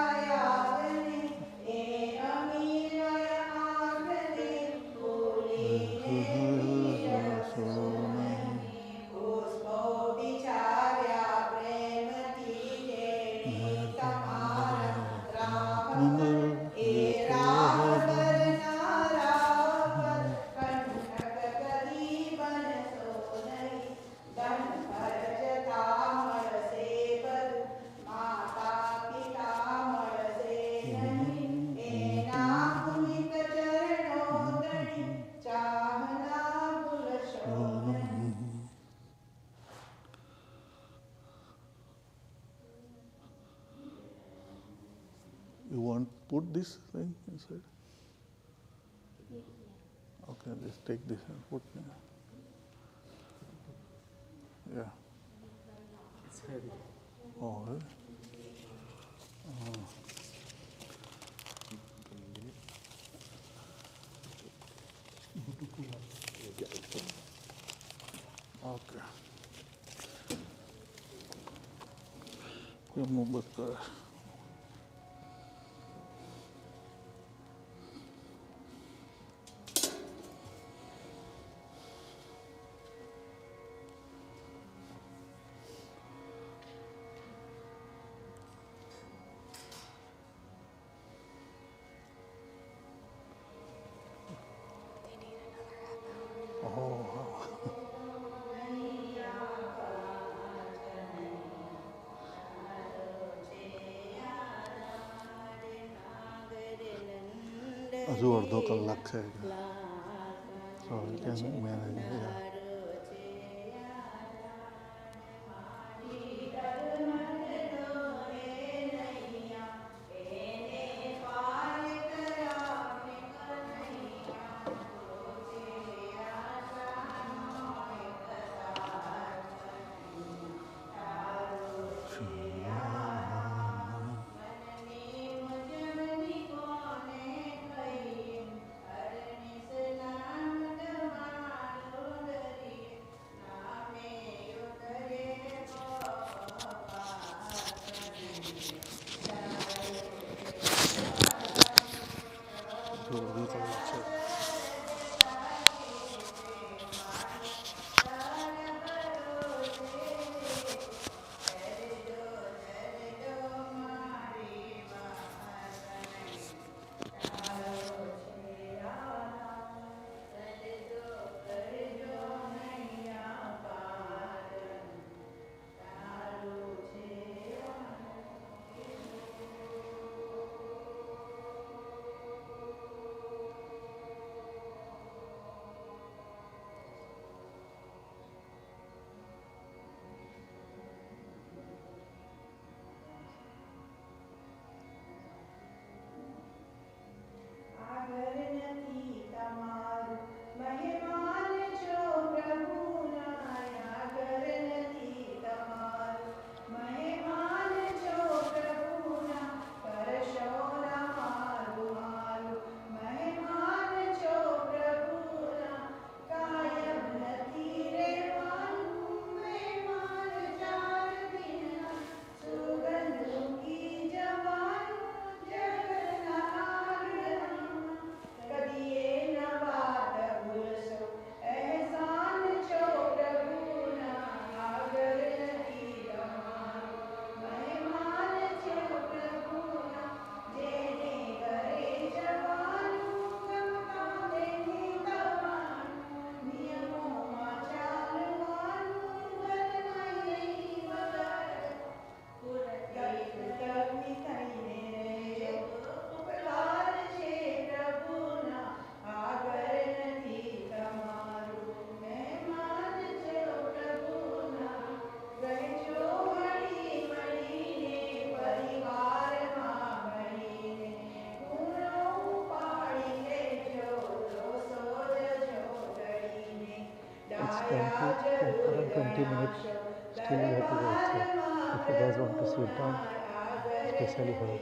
You want put this thing inside? Okay, let's take this and put there. Yeah. It's heavy. Oh, really? Okay. Your move it. હજુ અડધો કલાક છે સો can manage it's 10 to 20 minutes, still you have to wait. So if you guys want to sit down, especially her,